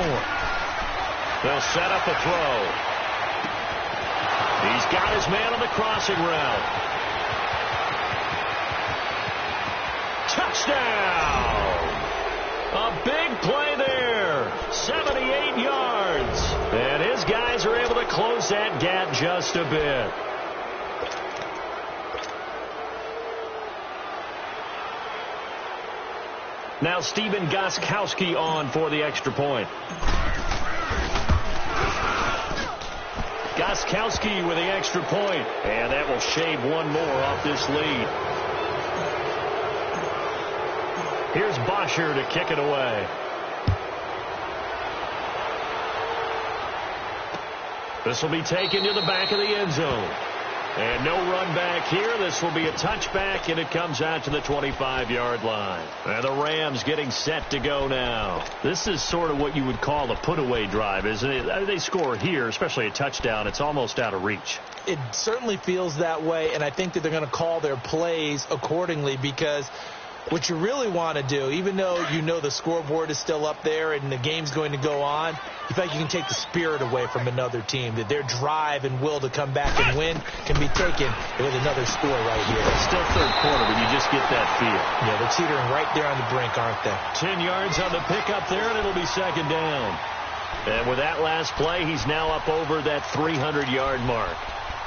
They'll set up a throw. He's got his man on the crossing route. Touchdown! A big play there. 78 yards. And his guys are able to close that gap just a bit. Now Stephen Gostkowski on for the extra point. Gostkowski with the extra point. And that will shave one more off this lead. Here's Bosher to kick it away. This will be taken to the back of the end zone. And no run back here. This will be a touchback, and it comes out to the 25-yard line. And the Rams getting set to go now. This is sort of what you would call a put-away drive, isn't it? They score here, especially a touchdown. It's almost out of reach. It certainly feels that way, and I think that they're going to call their plays accordingly because what you really want to do, even though you know the scoreboard is still up there and the game's going to go on, you feel like you can take the spirit away from another team, that their drive and will to come back and win can be taken with another score right here. It's still 3rd quarter, but you just get that feel. Yeah, they're teetering right there on the brink, aren't they? 10 yards on the pickup there, and it'll be 2nd down. And with that last play, he's now up over that 300-yard mark.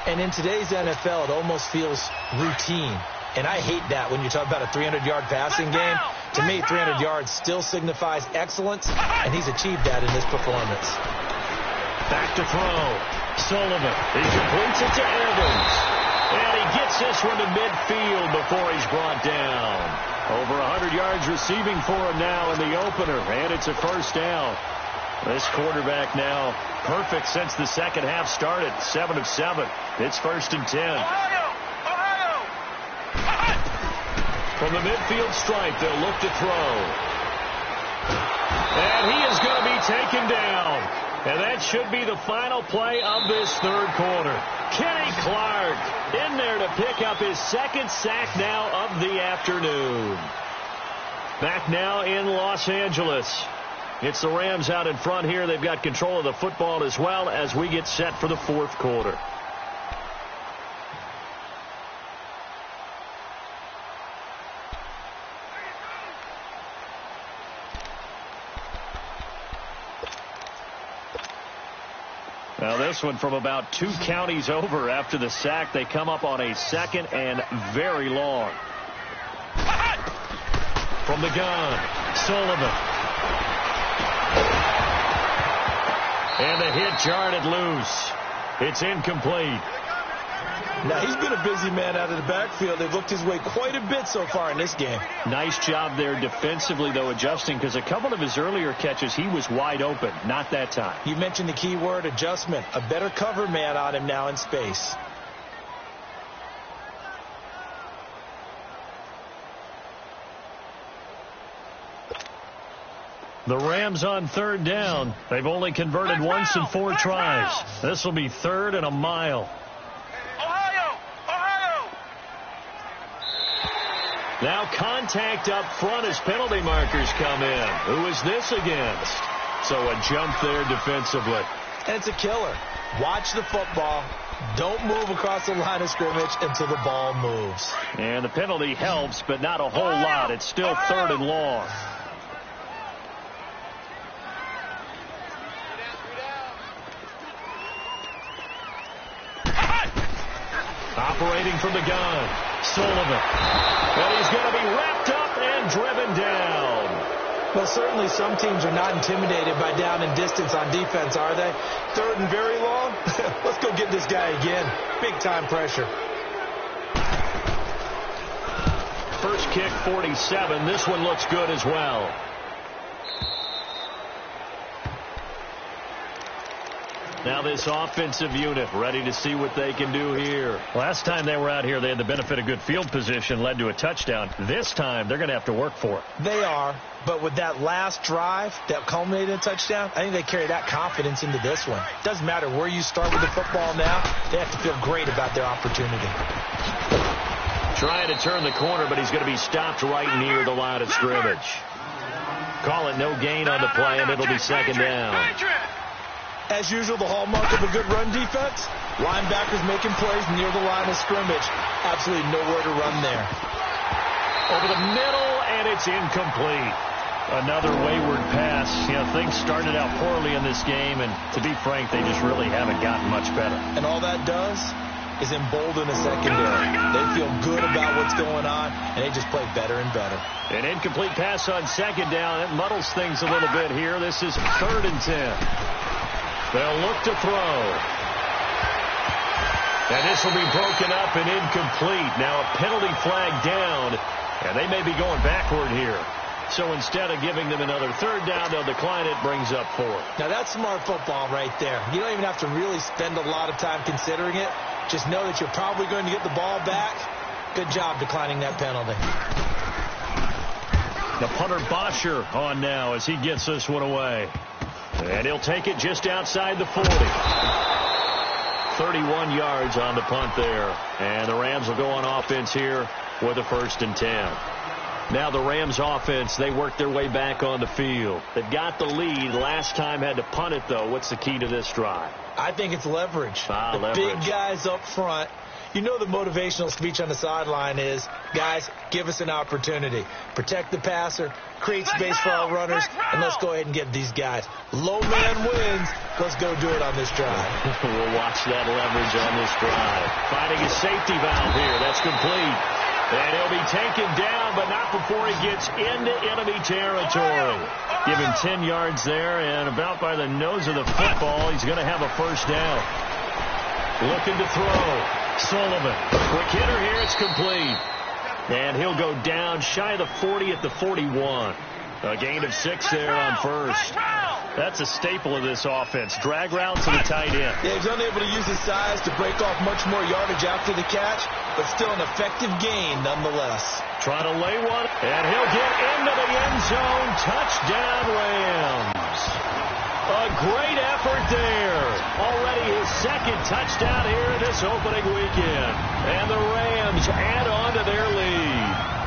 And in today's NFL, it almost feels routine. And I hate that when you talk about a 300-yard passing game. To me, 300 yards still signifies excellence, and he's achieved that in this performance. Back to throw. Sullivan. He completes it to Evans. And he gets this one to midfield before he's brought down. Over 100 yards receiving for him now in the opener, and it's a first down. This quarterback now perfect since the second half started. 7 of 7. It's 1st and 10. From the midfield stripe, they'll look to throw. And he is going to be taken down. And that should be the final play of this third quarter. Kenny Clark in there to pick up his second sack now of the afternoon. Back now in Los Angeles. It's the Rams out in front here. They've got control of the football as well as we get set for the fourth quarter. Now this one from about 2 counties over after the sack. They come up on a 2nd and very long. From the gun, Sullivan. And the hit jarred it loose. It's incomplete. Now, he's been a busy man out of the backfield. They've looked his way quite a bit so far in this game. Nice job there defensively, though, adjusting, because a couple of his earlier catches, he was wide open. Not that time. You mentioned the key word, adjustment. A better cover man on him now in space. The Rams on 3rd down. They've only converted once in 4 tries. This will be 3rd and a mile. Now contact up front as penalty markers come in. Who is this against? So a jump there defensively. And it's a killer. Watch the football. Don't move across the line of scrimmage until the ball moves. And the penalty helps, but not a whole lot. It's still 3rd and long. Operating from the gun, Sullivan. And he's going to be wrapped up and driven down. Well, certainly some teams are not intimidated by down and distance on defense, are they? 3rd and very long? Let's go get this guy again. Big-time pressure. First kick, 47. This one looks good as well. Now this offensive unit ready to see what they can do here. Last time they were out here, they had the benefit of good field position, led to a touchdown. This time, they're going to have to work for it. They are, but with that last drive that culminated in a touchdown, I think they carry that confidence into this one. Doesn't matter where you start with the football now, they have to feel great about their opportunity. Trying to turn the corner, but he's going to be stopped right near the line of scrimmage. Call it no gain on the play, and it'll be 2nd down. As usual, the hallmark of a good run defense, linebackers making plays near the line of scrimmage. Absolutely nowhere to run there. Over the middle, and it's incomplete. Another wayward pass. You know, things started out poorly in this game, and to be frank, they just really haven't gotten much better. And all that does is embolden the secondary. They feel good about what's going on, and they just play better and better. An incomplete pass on 2nd down. It muddles things a little bit here. This is 3rd and 10. They'll look to throw. And this will be broken up and incomplete. Now a penalty flag down, and they may be going backward here. So instead of giving them another 3rd down, they'll decline it, brings up 4th. Now that's smart football right there. You don't even have to really spend a lot of time considering it. Just know that you're probably going to get the ball back. Good job declining that penalty. The punter Bosher on now as he gets this one away. And he'll take it just outside the 40. 31 yards on the punt there. And the Rams will go on offense here with a 1st and 10. Now the Rams offense, they work their way back on the field. They've got the lead. Last time had to punt it, though. What's the key to this drive? I think it's leverage. Leverage. Big guys up front. You know the motivational speech on the sideline is, guys, give us an opportunity. Protect the passer, create space for our runners, and let's go ahead and get these guys. Low man wins. Let's go do it on this drive. We'll watch that leverage on this drive. Finding a safety valve here. That's complete. And he'll be taken down, but not before he gets into enemy territory. Give him 10 yards there, and about by the nose of the football, he's going to have a first down. Looking to throw. Sullivan. Quick hitter here. It's complete. And he'll go down shy of the 40 at the 41. A gain of 6 there on first. That's a staple of this offense. Drag route to the tight end. Yeah, he's unable to use his size to break off much more yardage after the catch, but still an effective gain nonetheless. Trying to lay one, and he'll get into the end zone. Touchdown, Rams. A great effort there. Already his second touchdown here this opening weekend. And the Rams add on to their lead.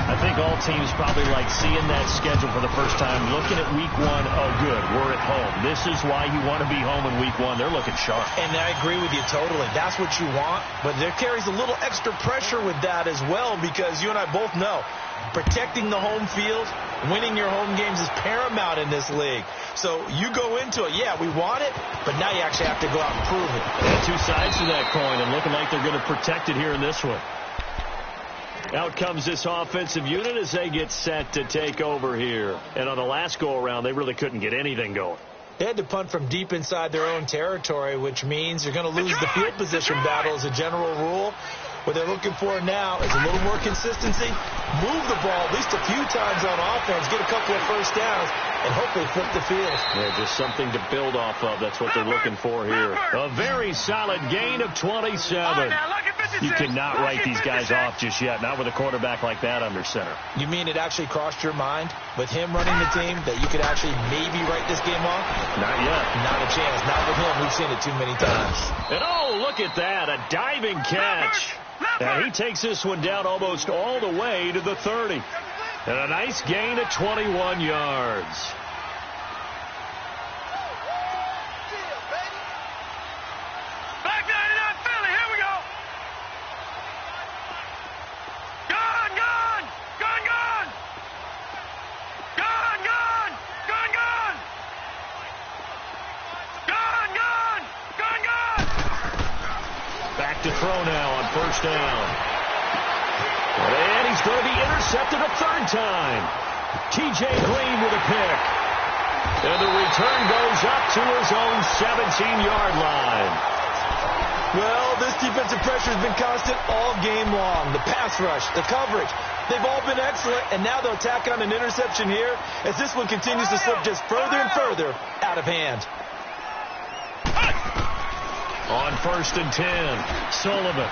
I think all teams probably like seeing that schedule for the first time, looking at week 1. Oh, good, we're at home. This is why you want to be home in week 1. They're looking sharp. And I agree with you totally. That's what you want. But there carries a little extra pressure with that as well, because you and I both know protecting the home field, winning your home games is paramount in this league. So you go into it, yeah, we want it, but now you actually have to go out and prove it. And 2 sides to that coin, and looking like they're going to protect it here in this one. Out comes this offensive unit as they get set to take over here. And on the last go-around, they really couldn't get anything going. They had to punt from deep inside their own territory, which means you're going to lose the field position battle as a general rule. What they're looking for now is a little more consistency, move the ball at least a few times on offense, get a couple of first downs, and hopefully flip the field. Yeah, just something to build off of. That's what they're looking for here. A very solid gain of 27. You cannot write these guys off just yet, not with a quarterback like that under center. You mean it actually crossed your mind with him running the team that you could actually maybe write this game off? Not yet. Not a chance. Not with him. We've seen it too many times. And oh, look at that. A diving catch. And he takes this one down almost all the way to the 30. And a nice gain of 21 yards. Back 99 Philly, here we go. Gone, gone, gone, gone. Gone, gone, gone, gone. Gone, gone, gone, gone. Back to throw now on first down. And he's going to be intercepted a 3rd time. T.J. Green with a pick. And the return goes up to his own 17-yard line. Well, this defensive pressure has been constant all game long. The pass rush, the coverage, they've all been excellent, and now they'll tack on an interception here as this one continues to slip just further and further out of hand. On 1st and 10, Sullivan.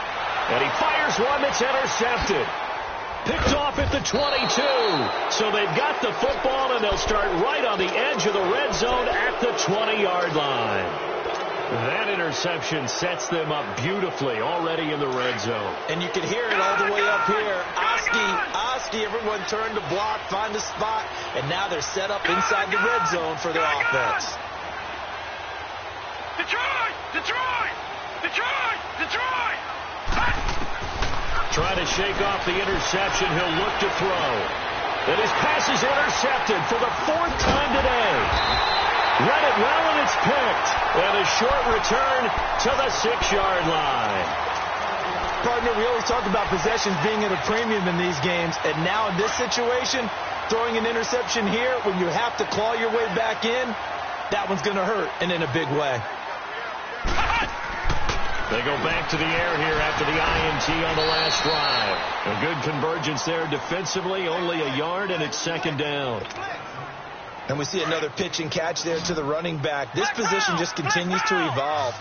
And he fires one that's intercepted. Picked off at the 22. So they've got the football, and they'll start right on the edge of the red zone at the 20-yard line. That interception sets them up beautifully already in the red zone. And you can hear it all the way up here. Oski, everyone turned to block, find a spot, and now they're set up inside the red zone for their offense. Detroit! Detroit! Detroit! Detroit! Trying to shake off the interception. He'll look to throw. And his pass is intercepted for the 4th time today. Read it well, and it's picked. And a short return to the 6-yard line. Partner, we always talk about possessions being at a premium in these games. And now in this situation, throwing an interception here when you have to claw your way back in, that one's going to hurt, and in a big way. They go back to the air here after the INT on the last drive. A good convergence there defensively, only a yard, and it's 2nd down. And we see another pitch and catch there to the running back. This position just continues to evolve.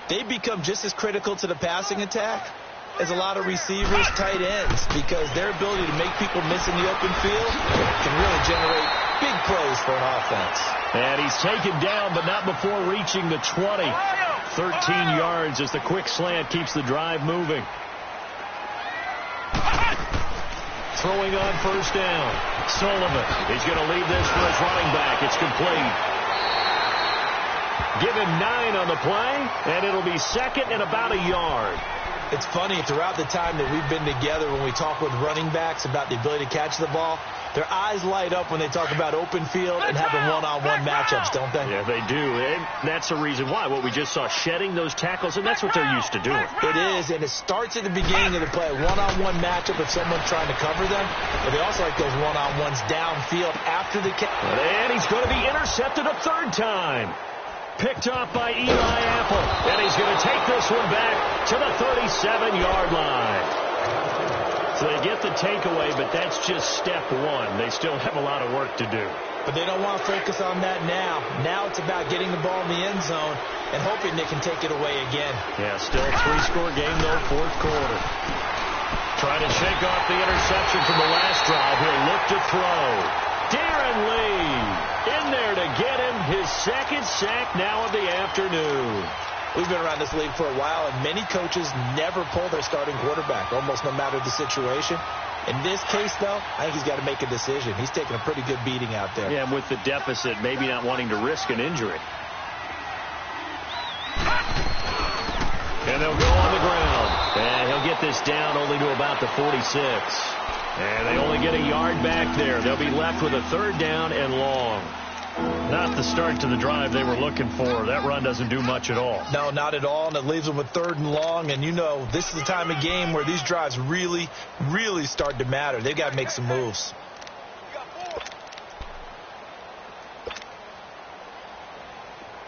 They become just as critical to the passing attack as a lot of receivers, tight ends, because their ability to make people miss in the open field can really generate big plays for an offense. And he's taken down, but not before reaching the 20. 13 yards as the quick slant keeps the drive moving. Throwing on first down. Sullivan. He's going to leave this for his running back. It's complete. Give him 9 on the play, and it'll be 2nd and about a yard. It's funny, throughout the time that we've been together, when we talk with running backs about the ability to catch the ball, Their eyes light up when they talk about open field and having one-on-one matchups, don't they? Yeah, they do. And that's the reason why. What we just saw, shedding those tackles, and that's what they're used to doing. It is, and it starts at the beginning of the play. A one-on-one matchup if someone's trying to cover them. But they also like those one-on-ones downfield after the catch. And he's going to be intercepted a third time. Picked off by Eli Apple. And he's going to take this one back to the 37-yard line. So they get the takeaway, but that's just step one. They still have a lot of work to do. But they don't want to focus on that now. Now it's about getting the ball in the end zone and hoping they can take it away again. Yeah, still a three-score game, though, fourth quarter. Trying to shake off the interception from the last drive. He'll look to throw. Darren Lee in there to get him his second sack now of the afternoon. We've been around this league for a while, and many coaches never pull their starting quarterback, almost no matter the situation. In this case, though, I think he's got to make a decision. He's taking a pretty good beating out there. Yeah, and with the deficit, maybe not wanting to risk an injury. And they'll go on the ground. And he'll get this down only to about the 46. And they only get a yard back there. They'll be left with a third down and long. Not the start to the drive they were looking for. That run doesn't do much at all. No, not at all, and it leaves them with third and long. And, you know, this is the time of game where these drives really, really start to matter. They've got to make some moves.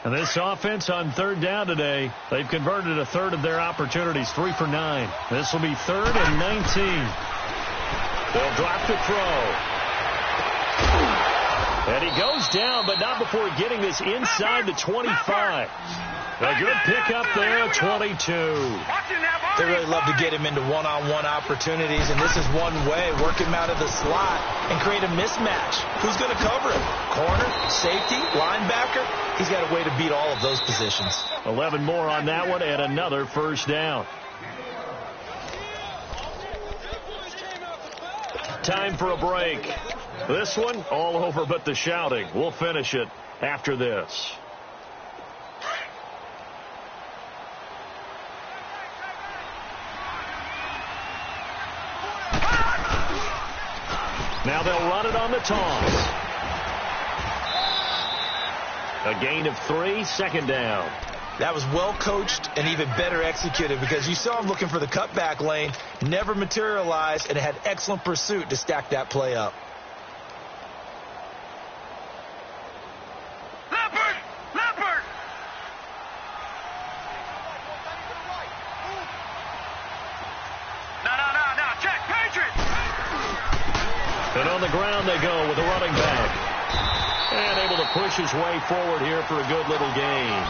And this offense on third down today, they've converted a third of their opportunities, 3 for 9. This will be 3rd and 19. They'll drop to throw. And he goes down, but not before getting this inside the 25. A good pickup there at 22. They really love to get him into one-on-one opportunities, and this is one way. Work him out of the slot and create a mismatch. Who's going to cover him? Corner, safety, linebacker? He's got a way to beat all of those positions. 11 more on that one and another first down. Time for a break. This one, all over but the shouting. We'll finish it after this. Now they'll run it on the toss. A gain of 3, second down. That was well coached and even better executed because you saw him looking for the cutback lane, never materialized, and had excellent pursuit to stack that play up. And on the ground they go with a running back. And able to push his way forward here for a good little gain.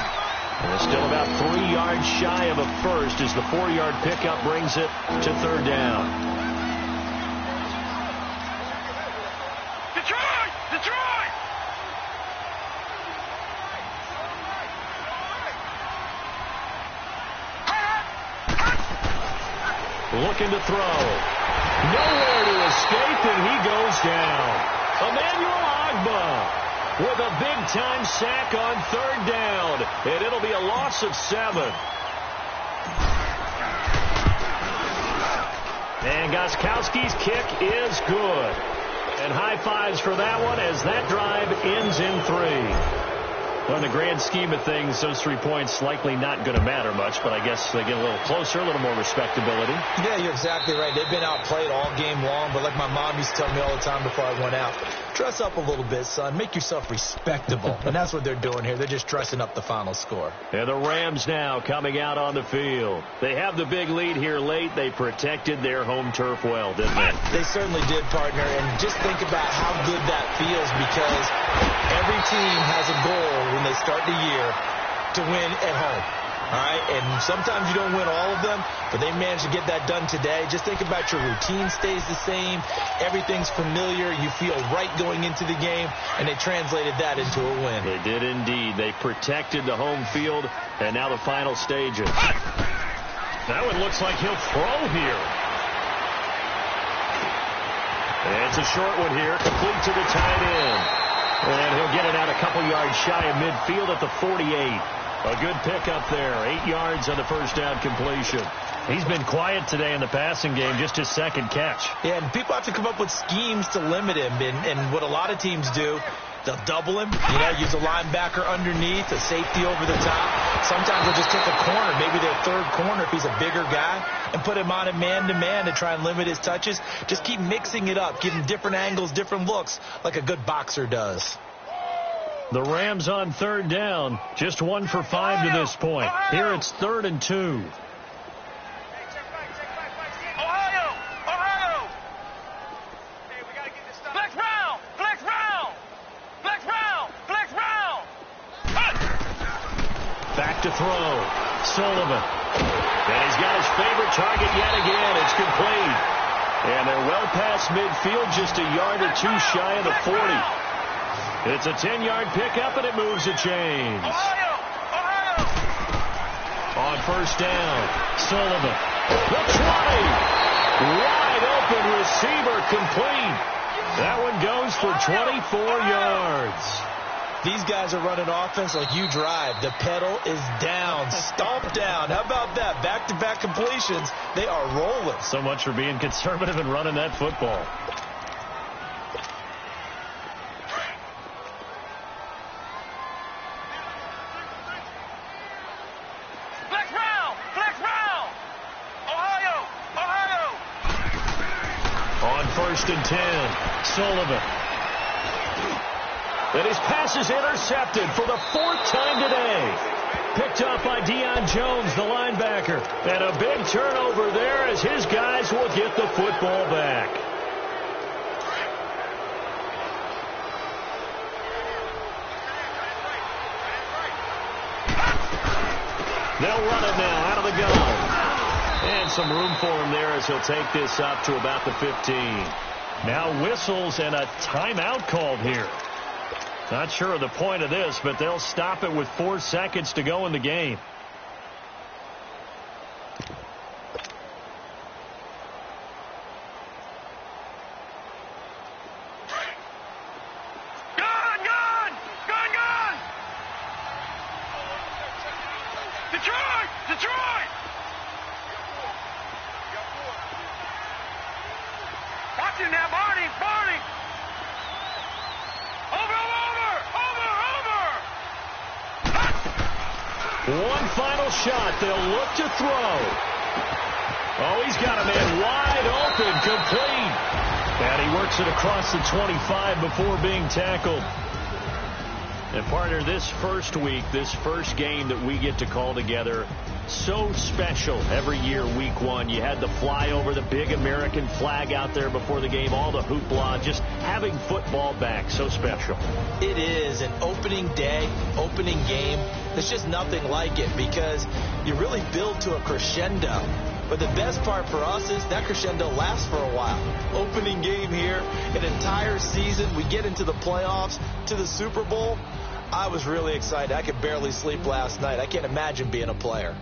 And it's still about 3 yards shy of a first as the 4-yard pickup brings it to third down. Detroit! Detroit! Looking to throw. Nowhere to escape, and he goes down. Emmanuel Ogbah with a big-time sack on third down, and it'll be a loss of 7. And Gostkowski's kick is good. And high fives for that one as that drive ends in 3. Well, in the grand scheme of things, those 3 points likely not going to matter much, but I guess they get a little closer, a little more respectability. Yeah, you're exactly right. They've been outplayed all game long, but like my mom used to tell me all the time before I went out, dress up a little bit, son. Make yourself respectable. And that's what they're doing here. They're just dressing up the final score. And the Rams now coming out on the field. They have the big lead here late. They protected their home turf well, didn't they? They certainly did, partner. And just think about how good that feels because every team has a goal when they start the year to win at home. All right, and sometimes you don't win all of them, but they managed to get that done today. Just think about your routine stays the same. Everything's familiar. You feel right going into the game, and they translated that into a win. They did indeed. They protected the home field, and now the final stages. That one looks like he'll throw here. And it's a short one here, complete to the tight end. And he'll get it out a couple yards shy of midfield at the 48. A good pickup there. 8 yards on the first down completion. He's been quiet today in the passing game, just his second catch. Yeah, and people have to come up with schemes to limit him. And what a lot of teams do, they'll double him, use a linebacker underneath, a safety over the top. Sometimes they'll just take a corner, maybe their third corner if he's a bigger guy, and put him on a man-to-man to try and limit his touches. Just keep mixing it up, give him different angles, different looks, like a good boxer does. The Rams on third down, just 1 for 5 to this point. Here it's 3rd and 2. Back to throw. Sullivan. And he's got his favorite target yet again. It's complete. And they're well past midfield, just a yard or two shy of the 40. It's a 10-yard pickup, and it moves the chains. On first down, Sullivan. The 20. Wide open receiver complete. That one goes for 24 yards. These guys are running offense like you drive. The pedal is down, stomp down. How about that? Back-to-back completions. They are rolling. So much for being conservative and running that football. On 1st and 10, Sullivan. And his pass is intercepted for the 4th time today. Picked up by Deion Jones, the linebacker. And a big turnover there as his guys will get the football back. They'll run it now out of the gun. And some room for him there as he'll take this up to about the 15. Now whistles and a timeout called here. Not sure of the point of this, but they'll stop it with 4 seconds to go in the game. Gun! Detroit! Watch him now, Barney! One final shot. They'll look to throw. Oh, he's got a man wide open, complete. And he works it across the 25 before being tackled. And partner, this first week, this first game that we get to call together, so special every year, week 1. You had the flyover, the big American flag out there before the game, all the hoopla, just having football back, so special. It is an opening day, opening game. There's just nothing like it because you really build to a crescendo. But the best part for us is that crescendo lasts for a while. Opening game here, an entire season. We get into the playoffs, to the Super Bowl. I was really excited. I could barely sleep last night. I can't imagine being a player.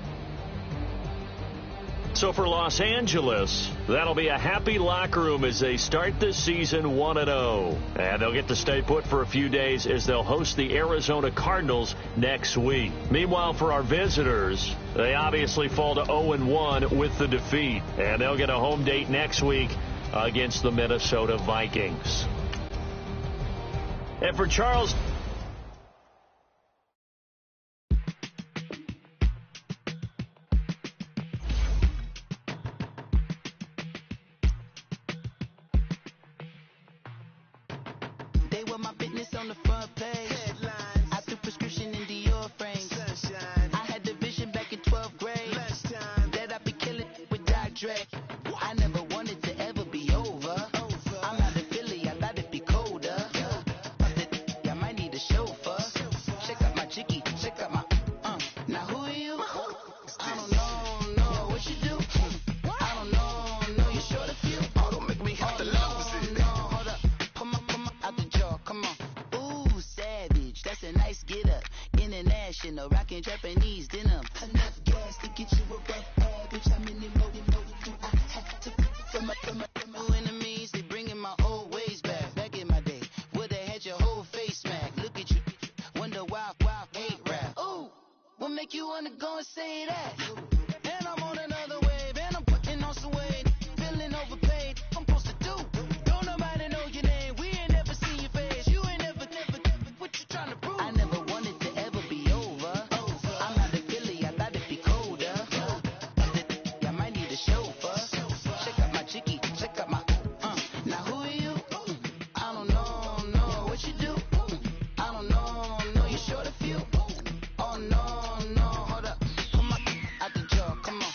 So for Los Angeles, that'll be a happy locker room as they start this season 1-0. And they'll get to stay put for a few days as they'll host the Arizona Cardinals next week. Meanwhile, for our visitors, they obviously fall to 0-1 with the defeat. And they'll get a home date next week against the Minnesota Vikings. And for Charles... to go and say that. And I'm on another wave, and I'm putting on some weight. Feeling overpaid, I'm supposed to do. Don't nobody know your name, we ain't never seen your face. You ain't never, what you trying to prove? I never wanted to ever be over. I'm out of Philly, I thought it'd be colder. I might need a chauffeur. Check out my chicky, check out my, now who are you? I don't know, what you do? I don't know, you short a few. Oh no, hold up, come on, out the jaw, come on.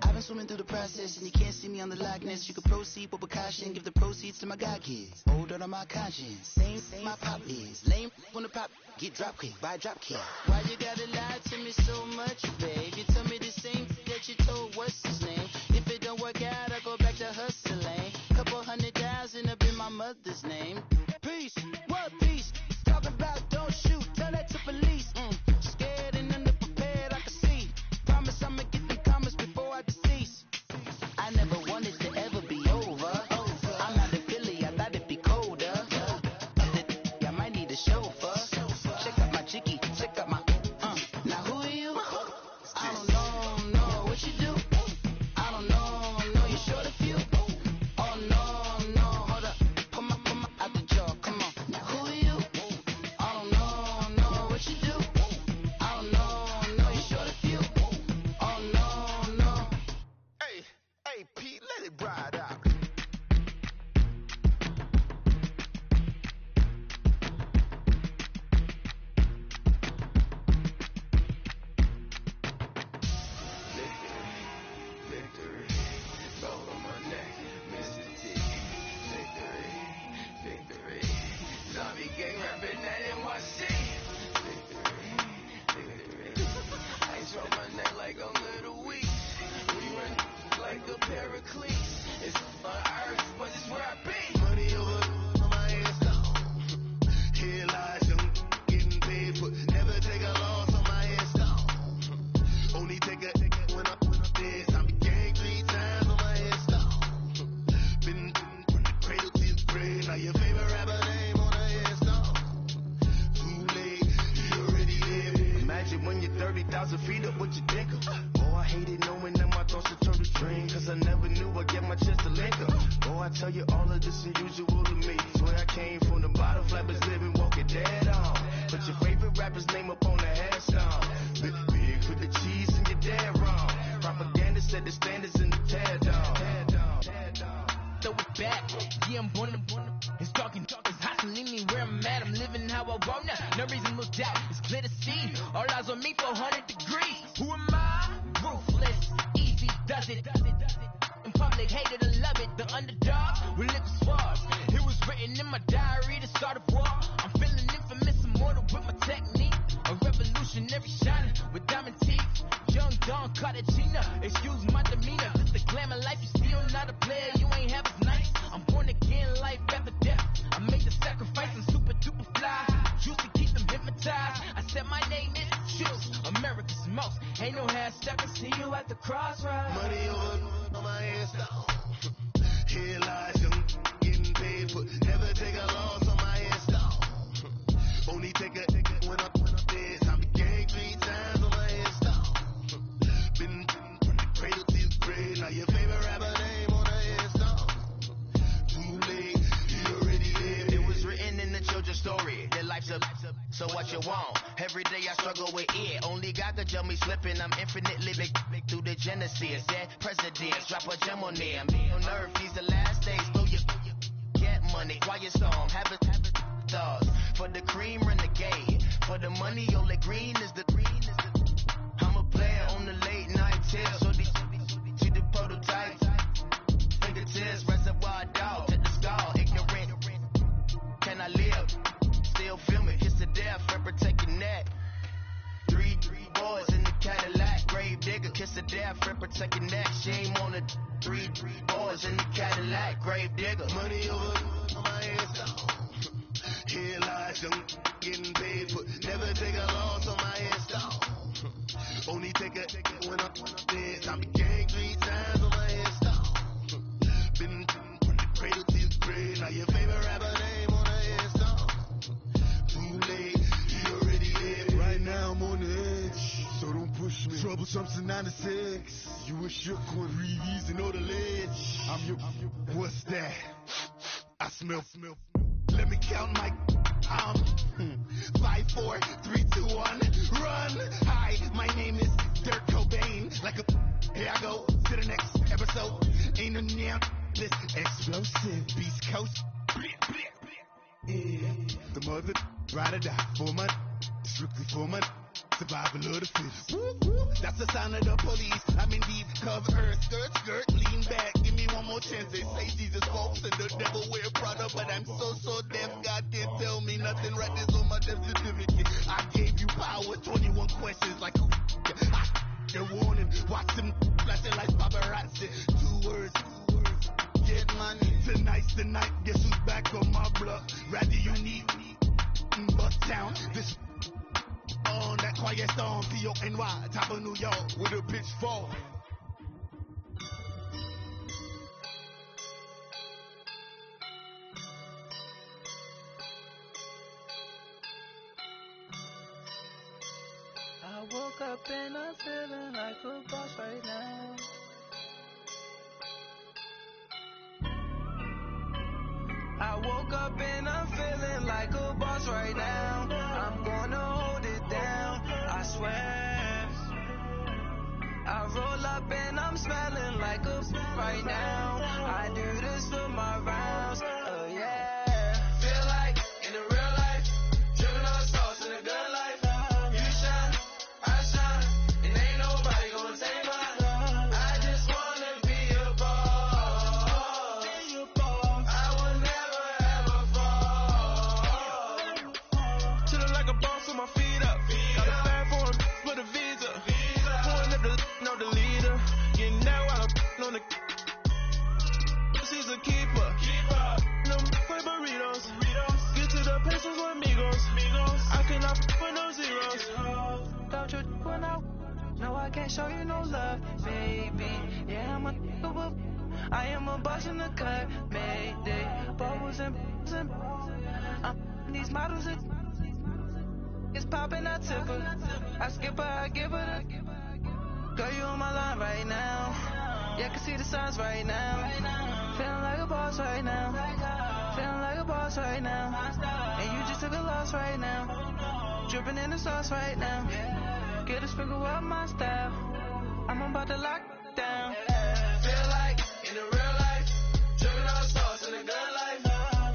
I've been swimming through the process and you can't see me on the Loch Ness. You can proceed with precaution, give the proceeds to my God kids. Hold on my conscience, same my pop is. Lame when the pop get drop kick by drop kick. Why you gotta lie to me so much, babe? You tell me the same that you told what's his name. If it don't work out, I go back to hustling. Couple $100,000 up in my mother's name. Peace, what peace? Talking about don't shoot, tell that to police. Scared and underprepared, I can see. Promise I'ma get them comments before I decease. I never wanted to ever be over. I'm out of Philly, I thought it'd be colder. I might need a chauffeur. Check out my chicky, check out my, now who are you? I don't know, what you do? I don't know, you short a few. Oh no, hold up, come on, out the jaw, come on. Now who are you? I don't know, what you do? I don't know, you short a few. Oh no. Hey, Pete, let it ride out. Victory, gold on my neck, Mr. T. Victory, zombie gang rapping at NYC. Victory, ice on my neck like a little weak. We run like a pair of cleats. It's on earth, but it's where I be. Money over on my hands down. Here lies young, getting paid, but never take a loss on my hands down. Only take a when I'm dead. I became 3 times on my hands down. Been from the cradle to the grave. Now your favorite rapper name on the hands down. Too late, you already live. Imagine when you're 30,000 feet up, what you think of? Oh, I hated knowing that my thoughts would turn to dream, cause I never knew I'd get my chance to link up. Oh, I tell you all of this unusual to me. Swear I came from the bottom, flappers living, walking dead on. Put your favorite rapper's name up on the headstone. Big for the cheese and you're dead wrong. Propaganda set the standards in the tear down. Throw it back, yeah, I'm born it's talking, it's hot to leave me where I'm at. I'm living how I want now, no reason to doubt. It's clear to see, all eyes on me, 400 degrees. Who am I? Ruthless, easy, does it. In public, hate it or love it. The underdog will live as far. It was written in my diary to start a war. I'm feeling infamous, immortal with my technique. A revolutionary shining with diamond teeth. Young Don Cartagena, excuse my demeanor. This the glamour life, you still not a player, you ain't half as nice. I'm born again, life after death. I made the sacrifice, I'm super duper fly. Juicy, keep them hypnotized. I said my name is Juice, America's most. Ain't no half step, I see you at the crossroads. Money over on my hands down. Here lies young, getting paid, but never take a loss on my hands down. Only take a when I'm dead. I became 3 times on my hands down. Been from the cradle to the grave. Now your favorite rapper name on the hands down. Too late, you already lived. It was written in the children's story. Their life's a so what you want. Every day I struggle with it. Only God could tell me slipping. I'm infinitely big through the genesis. Dead presidents, drop a gem on them. On earth, these the last days. Throw your get money, quiet storm. Have a thoughts. For the cream, renegade. For the money, only green is the I'm a player on the late night tips. So these see the prototype. Fingertips, reservoir dog. To the skull, ignorant. Can I live? Still film it, kiss to death, and protect your neck. 3 boys in the Cadillac, grave digger, kiss to death, and protect your neck. Shame on the 3 boys in the Cadillac, grave digger. Money over on my hands down. Here lies young, getting paid, but never take a loss on my hands down. Only take a when I'm dead. I became 3 times on my hands down. Been from the cradle to the grave. Now your favorite rapper name on the hands down. Too late, you already lived. Right now I'm on the edge, so don't push Trump's in 96. You were shook with Reeves and all the ledge. I'm your, what's that? I smell. Let me count my, 5, 4, 3, 2, 1, run. Hi, my name is Dirk Cobain. Like a, here I go to the next episode. Ain't no damn, this explosive Beast Coast. Yeah, the mother ride or die for my, strictly for my. Survival of the fittest. That's the sound of the police. I'm in deep cover, skirt, lean back. Give me one more chance. They say Jesus walks and the devil wear Prada, but I'm so deaf. God can't tell me nothing. Right this on my death certificate. I gave you power. 21 questions like who? They're warning. Watch them flashing like paparazzi. 2 words. Get money. Tonight's the night. Guess who's back on my block? Rather unique. Bucktown. This. On that quiet storm, P-O-N-Y, top of New York, with a pitchfork. I woke up and I'm feeling like a boss right now. I woke up and I'm feeling like a boss right now. I'm gonna hold it down, I swear. I roll up and I'm smelling like a right now. I do this for my rounds, oh yeah. Feel like in the real life, driven on sauce in a good life. You shine, I shine, and ain't nobody gonna take mine. I just wanna be a boss. I will never ever fall. Chillin' like a boss with my feet up. Got a fat for him, put a visa. Pulling up the know the leader. You know I don't on the. She's a keeper. No play burritos. Get to the pesos with amigos. I cannot with no zeros. Don't you when I? No, I can't show you no love, baby. Yeah, I am a boss in the cut, mayday. Bubbles and these models it's popping, I tip her. I skip her, I give her the. Girl, you on my line right now. Yeah, I can see the signs right now. Feeling like a boss right now. Feeling like a boss right now. And you just took a loss right now. Dripping in the sauce right now. Get a sprinkle up my style. I'm about to lock down. Feel like in the real life, dripping on sauce in a good life.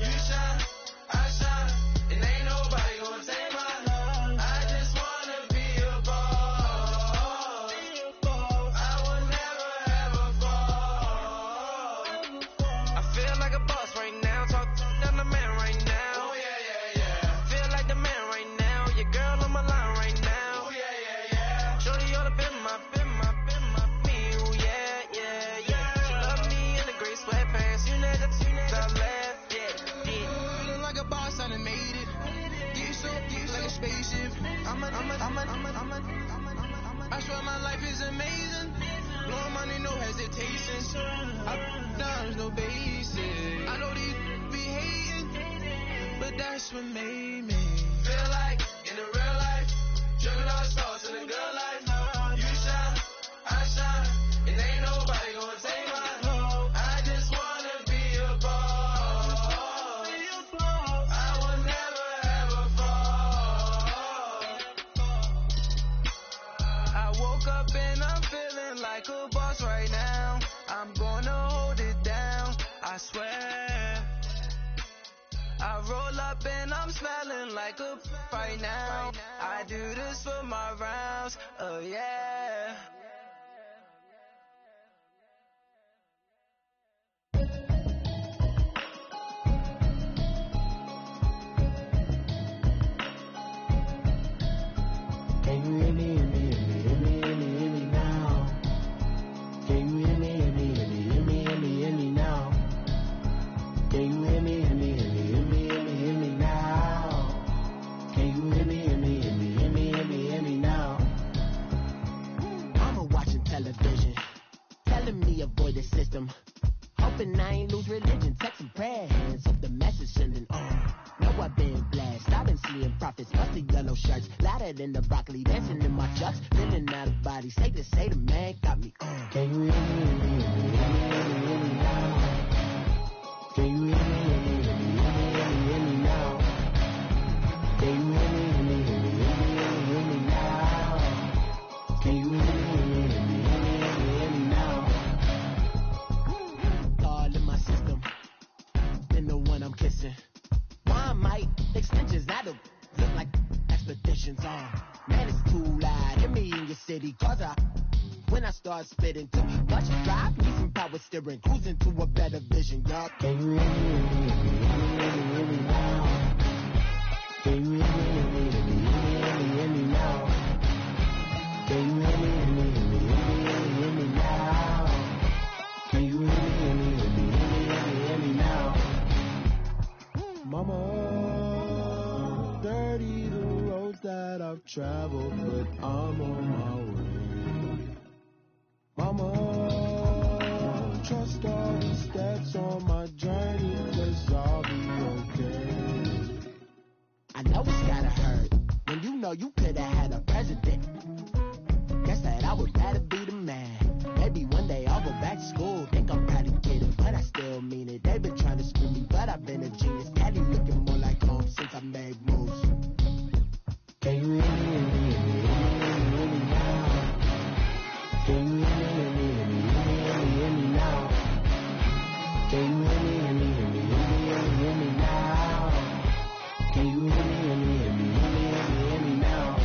You shine, I shine, and ain't nobody gonna take mine. I just wanna be a boss. I will never ever fall. I feel like a boss right now. Talk to the man right now. Oh yeah. Feel like the man right now. Your girl on my line right now. Oh yeah. Shorty all up in my me. Oh yeah. She love me in the gray sweatpants. You know that I left. Yeah. Feeling like a boss, I done made it. Get so like a spaceship. I swear my life is amazing. Blowing money, no hesitation. There's no basic. I know these be hating, but that's what made me. Feel like in the real life, driven on sauce in a good life. You shine, I shine, and ain't nobody gonna take mine. I just wanna be a boss. I will never ever fall. I woke up and I'm feeling like a boss right now. I'm gonna hold it down, I swear. I roll up and I'm smelling like a right now. I do this for my rounds, oh yeah. Can you hear me now? Can you hear me now? Can you hear me now? Can you hear me now? Mama watching television, telling me avoid the system. Hoping I ain't lose religion, texting prayer hands, hope the message sending on. Know I've been blessed, I've been seeing prophets, busting yellow shirts, louder than the broccoli, dancing in my chucks, feeling out of body. Say the man got me on. Can you hear me? Now? Can you hear me now? Can you hear me now? Can you hear me now? All in my system, then the one I'm kissing. Why might extensions that'll look like expeditions on? Man, it's too loud. Hear me in your city, cause when I start spitting too much drive, need some power steering, cruising to a better vision, y'all. Can you hear me now? Can you hear me now? Can you hear me now? Can you hear me now? Mama, dirty the roads that I've traveled, but I'm on my way. Mama, trust all the steps on my journey, 'cause I'll be okay. I know it's gotta hurt when you know you could've had a president. Guess that I would rather be the man. Maybe one day I'll go back to school. Think I'm proud to get it, but I still mean it. They've been trying to screw me, but I've been a genius. Cali looking more like home since I made moves. Can you hear me now? Can you hear me now? Can you hear me now? Can you hear me now?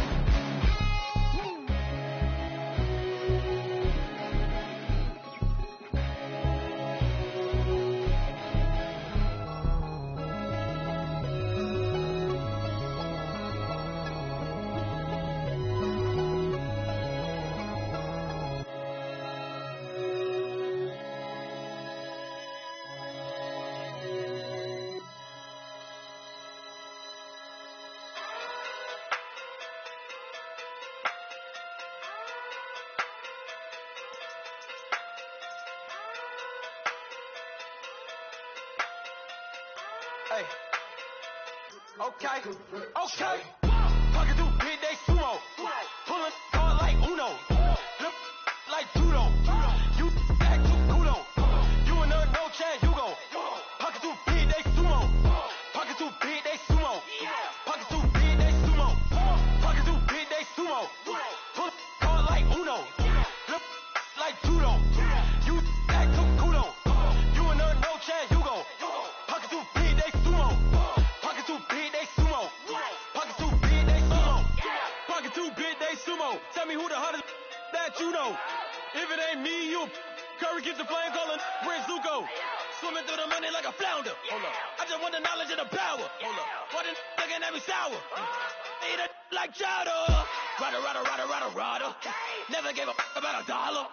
Hey. Okay. Talking through big day sumo. Pulling hard like Uno. Look like judo. You act too kudo. You and her no chance, you go. Talking through big day sumo. Talking through big day sumo. Talking through big day sumo. Talking through big day sumo. Pulling hard like Uno. Look like judo. You act too kudo. You and her no chance, you go. Talking through big day sumo. Talking through big day sumo. Talking through big day sumo. Talking through big day sumo. Tell me who the hottest that you know. If it ain't me, you Curry keeps the flame calling Prince Zuko. Swimming through the money like a flounder. Hold up. I just want the knowledge and the power. Hold up. Why the looking at me sour? Eat it like chowder. Rada. Never gave a about $1.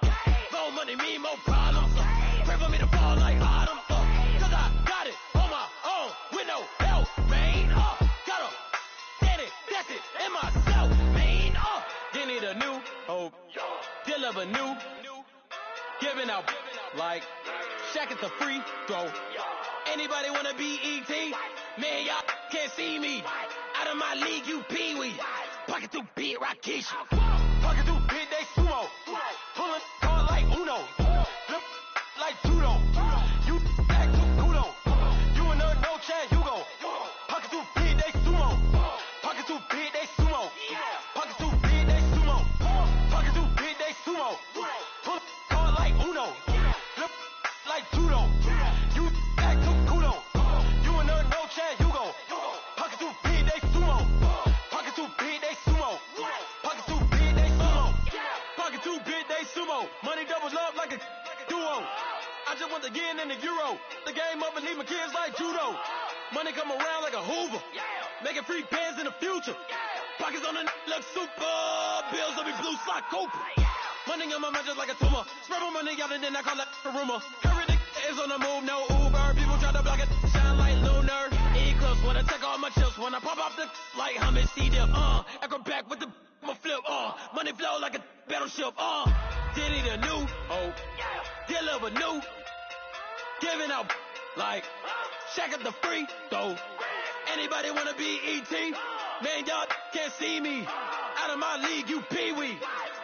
More money, me, more problems. Pray for me to fall like autumn. Cause I got it on my own with no help, man. Got a steady, that's it, in myself, man. You need a new hope, deliver new, giving out like Shaq at the free throw. Anybody wanna be E.T.? Man, y'all can't see me. Out of my league, you pee-wee. Pocket through big Rakish. Pocket through big day sumo. Pulling hard like Uno. Look like judo. You act too kudo. You and her no chance, you go. Pocket through big day sumo. Pocket through big day sumo. Pocket through big day sumo. Pocket through big day sumo. Pull hard like Uno. Look like judo. You act too kudo. You and her no chance, you go. Pocket through big day sumo. Pocket through big day sumo. Pocket through big day sumo. Pocket through big day sumo. Money doubles up like a duo. I just want to get in the Euro. The game up and leave my kids like judo. Money come around like a Hoover. Making free pants in the future. Pockets on the look super. Bills on me blue slot Cooper. Money on my mind just like a tumor. Spread my money out and then I call that a rumor. Curry the is on the move, no Uber. People try to block it, shine like lunar. Eclipse when I take all my chips. When I pop off the like hummus, see them. Echo back with the flip. Money flow like a battleship. Did it a new hope. Deliver new. Giving out like Shaq at the free throw. Anybody wanna be E.T.? Man, y'all can't see me. Out of my league, you pee-wee.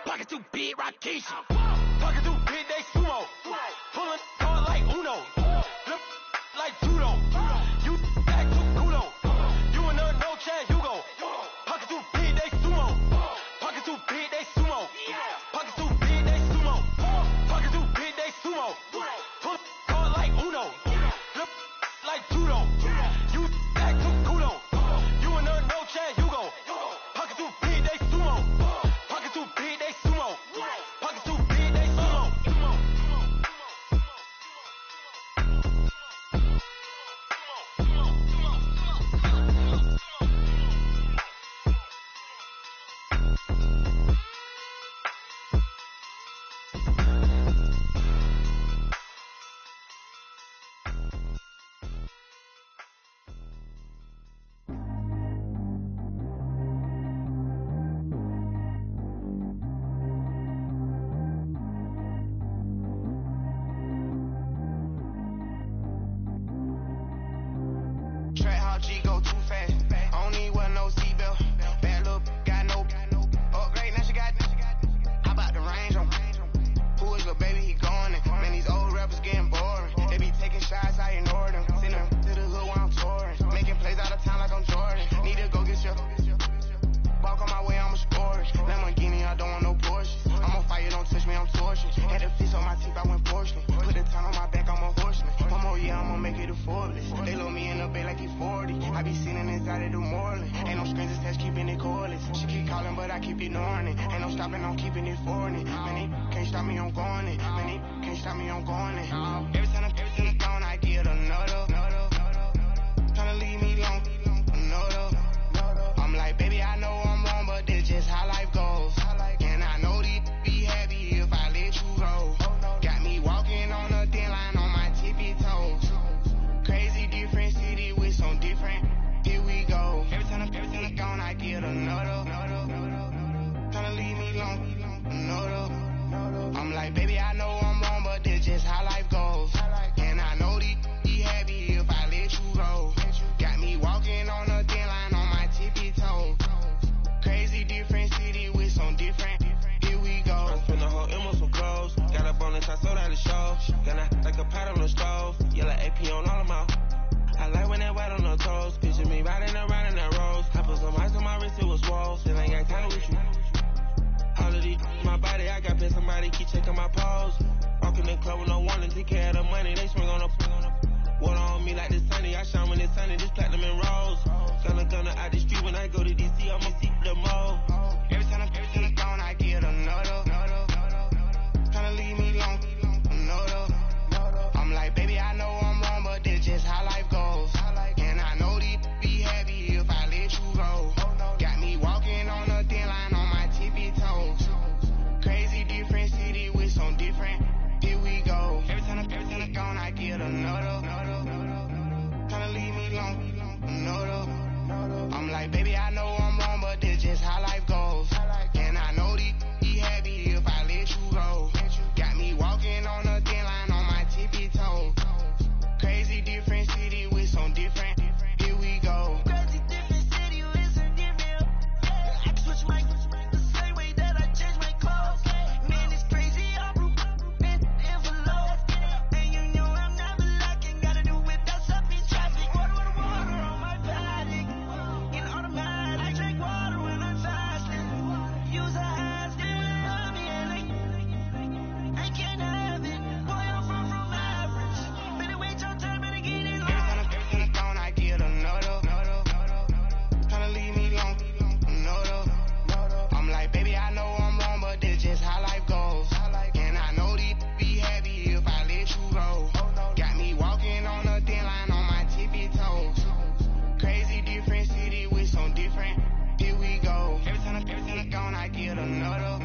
Pocket too big, Rakeisha. Pocket too big, they sumo. Pulling hard like Uno. Flip like judo. You act too kudo. You and her no Chad Hugo. Pocket too big, they sumo. Pocket too big, they sumo. Pocket too big, they sumo. Pocket too big, they sumo. Pull hard like Uno. Flip like judo. You act too kudo. You and her no Chad Hugo. Pocket too big, they sumo. Pocket too big, they sumo. Pocket too big, they sumo. Track how G go too fast. I don't need wear no seatbelt. Bad look, got no upgrade. Now she got. How about the range on? Who is little baby? He going in. Man, these old rappers getting boring. They be taking shots, I ignore them. Send them to the hood while I'm touring. Making plays out of town like I'm Jordan. Need to go get your. Walk on my way, I'ma score it. Lamborghini, I don't want no Porsche. I'm on fire, don't touch me, I'm torching. Had a fist on my teeth, I went portion. Put the town on my back, I'm a horseman. One more year, I'ma make it a Forbes. They load me in the bay like he 40. I be sitting inside of the Moreland. Ain't no screens attached, keeping it cordless. She keep calling, but I keep ignoring it. Ain't no stopping, I'm keeping it foreign it. Man, they can't stop me, I'm going it. Man, they can't stop me, I'm going it. Every time I'm gone, I get another. Tryna leave me alone, another. I'm like, baby, I know I'm wrong, but this just how life goes. And I know these be happy if I let you go. Got me walking on a thin line on my tippy toes. Crazy different city with some different. Here we go. Every time I'm gone, I get another. Tryna leave me alone, another. I'm like, baby, I know I'm wrong, but this just how life goes. And I know these be happy if I let you go. Got me walking on a thin line on my tippy toes. Crazy different city with some different. Here we go. I spent the whole M on some clothes. Got up on the top, sold out the show. Gonna like a pot on the stove. Yellow AP on all of my. I like when that white on the toes. Picture me riding around in that rose. I put some ice on my wrist, it was swole. Still ain't got time with you. All of these, my body, I got pay somebody keep checking my pose. Walking in club with no warning, take care of the money. They swing on the. Water on me like the sunny. I shine when it's sunny. This platinum and rose. Gonna out the street when I go to DC. I'ma see the mall. Every time I'm gone, I get another. Tryna leave me alone, another. I'm like, baby, I know I'm wrong, but this just how life goes. And I know these be happy if I let you go. Got me walking on a thin line on my tippy toes. Crazy different city with some different. Here we go. Every time I'm gone, I get another. Tryna leave me alone, another. I'm like, baby, I know I'm wrong, but this just how life goes. And I know these be happy if I let you go. Got me walking on a thin line on my tippy toes. Crazy different city with some different. Here we go. Crazy different city with some different. I can switch my the same way that I change my clothes. Man, it's crazy. I'm envelope. And you know I'm never lacking. Gotta do it, that's up in traffic. Water on my paddock. In automatic. I drink water when I'm fasting. Use a hat, still love me, and I can't have it. Boy, I'm from average. Better wait your turn, better get it on. Every time I'm gone, I get another. Tryna leave me alone, another. I'm like, baby, I know I'm wrong, but this just how life goes. And I know these be happy if I let you go. Got me walking on a thin line on my tippy toes. Crazy different city with some different. Here we go. Every time I'm gone, I get another.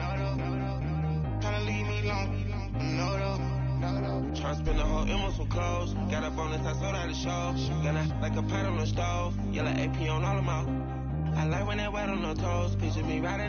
Tryna leave me alone, another. Tryna spend the whole M on some clothes. Got up on the top, sold out the show. Gonna like a pot on the stove. Yellow AP on all of my. I like when that white on the toes. Picture me riding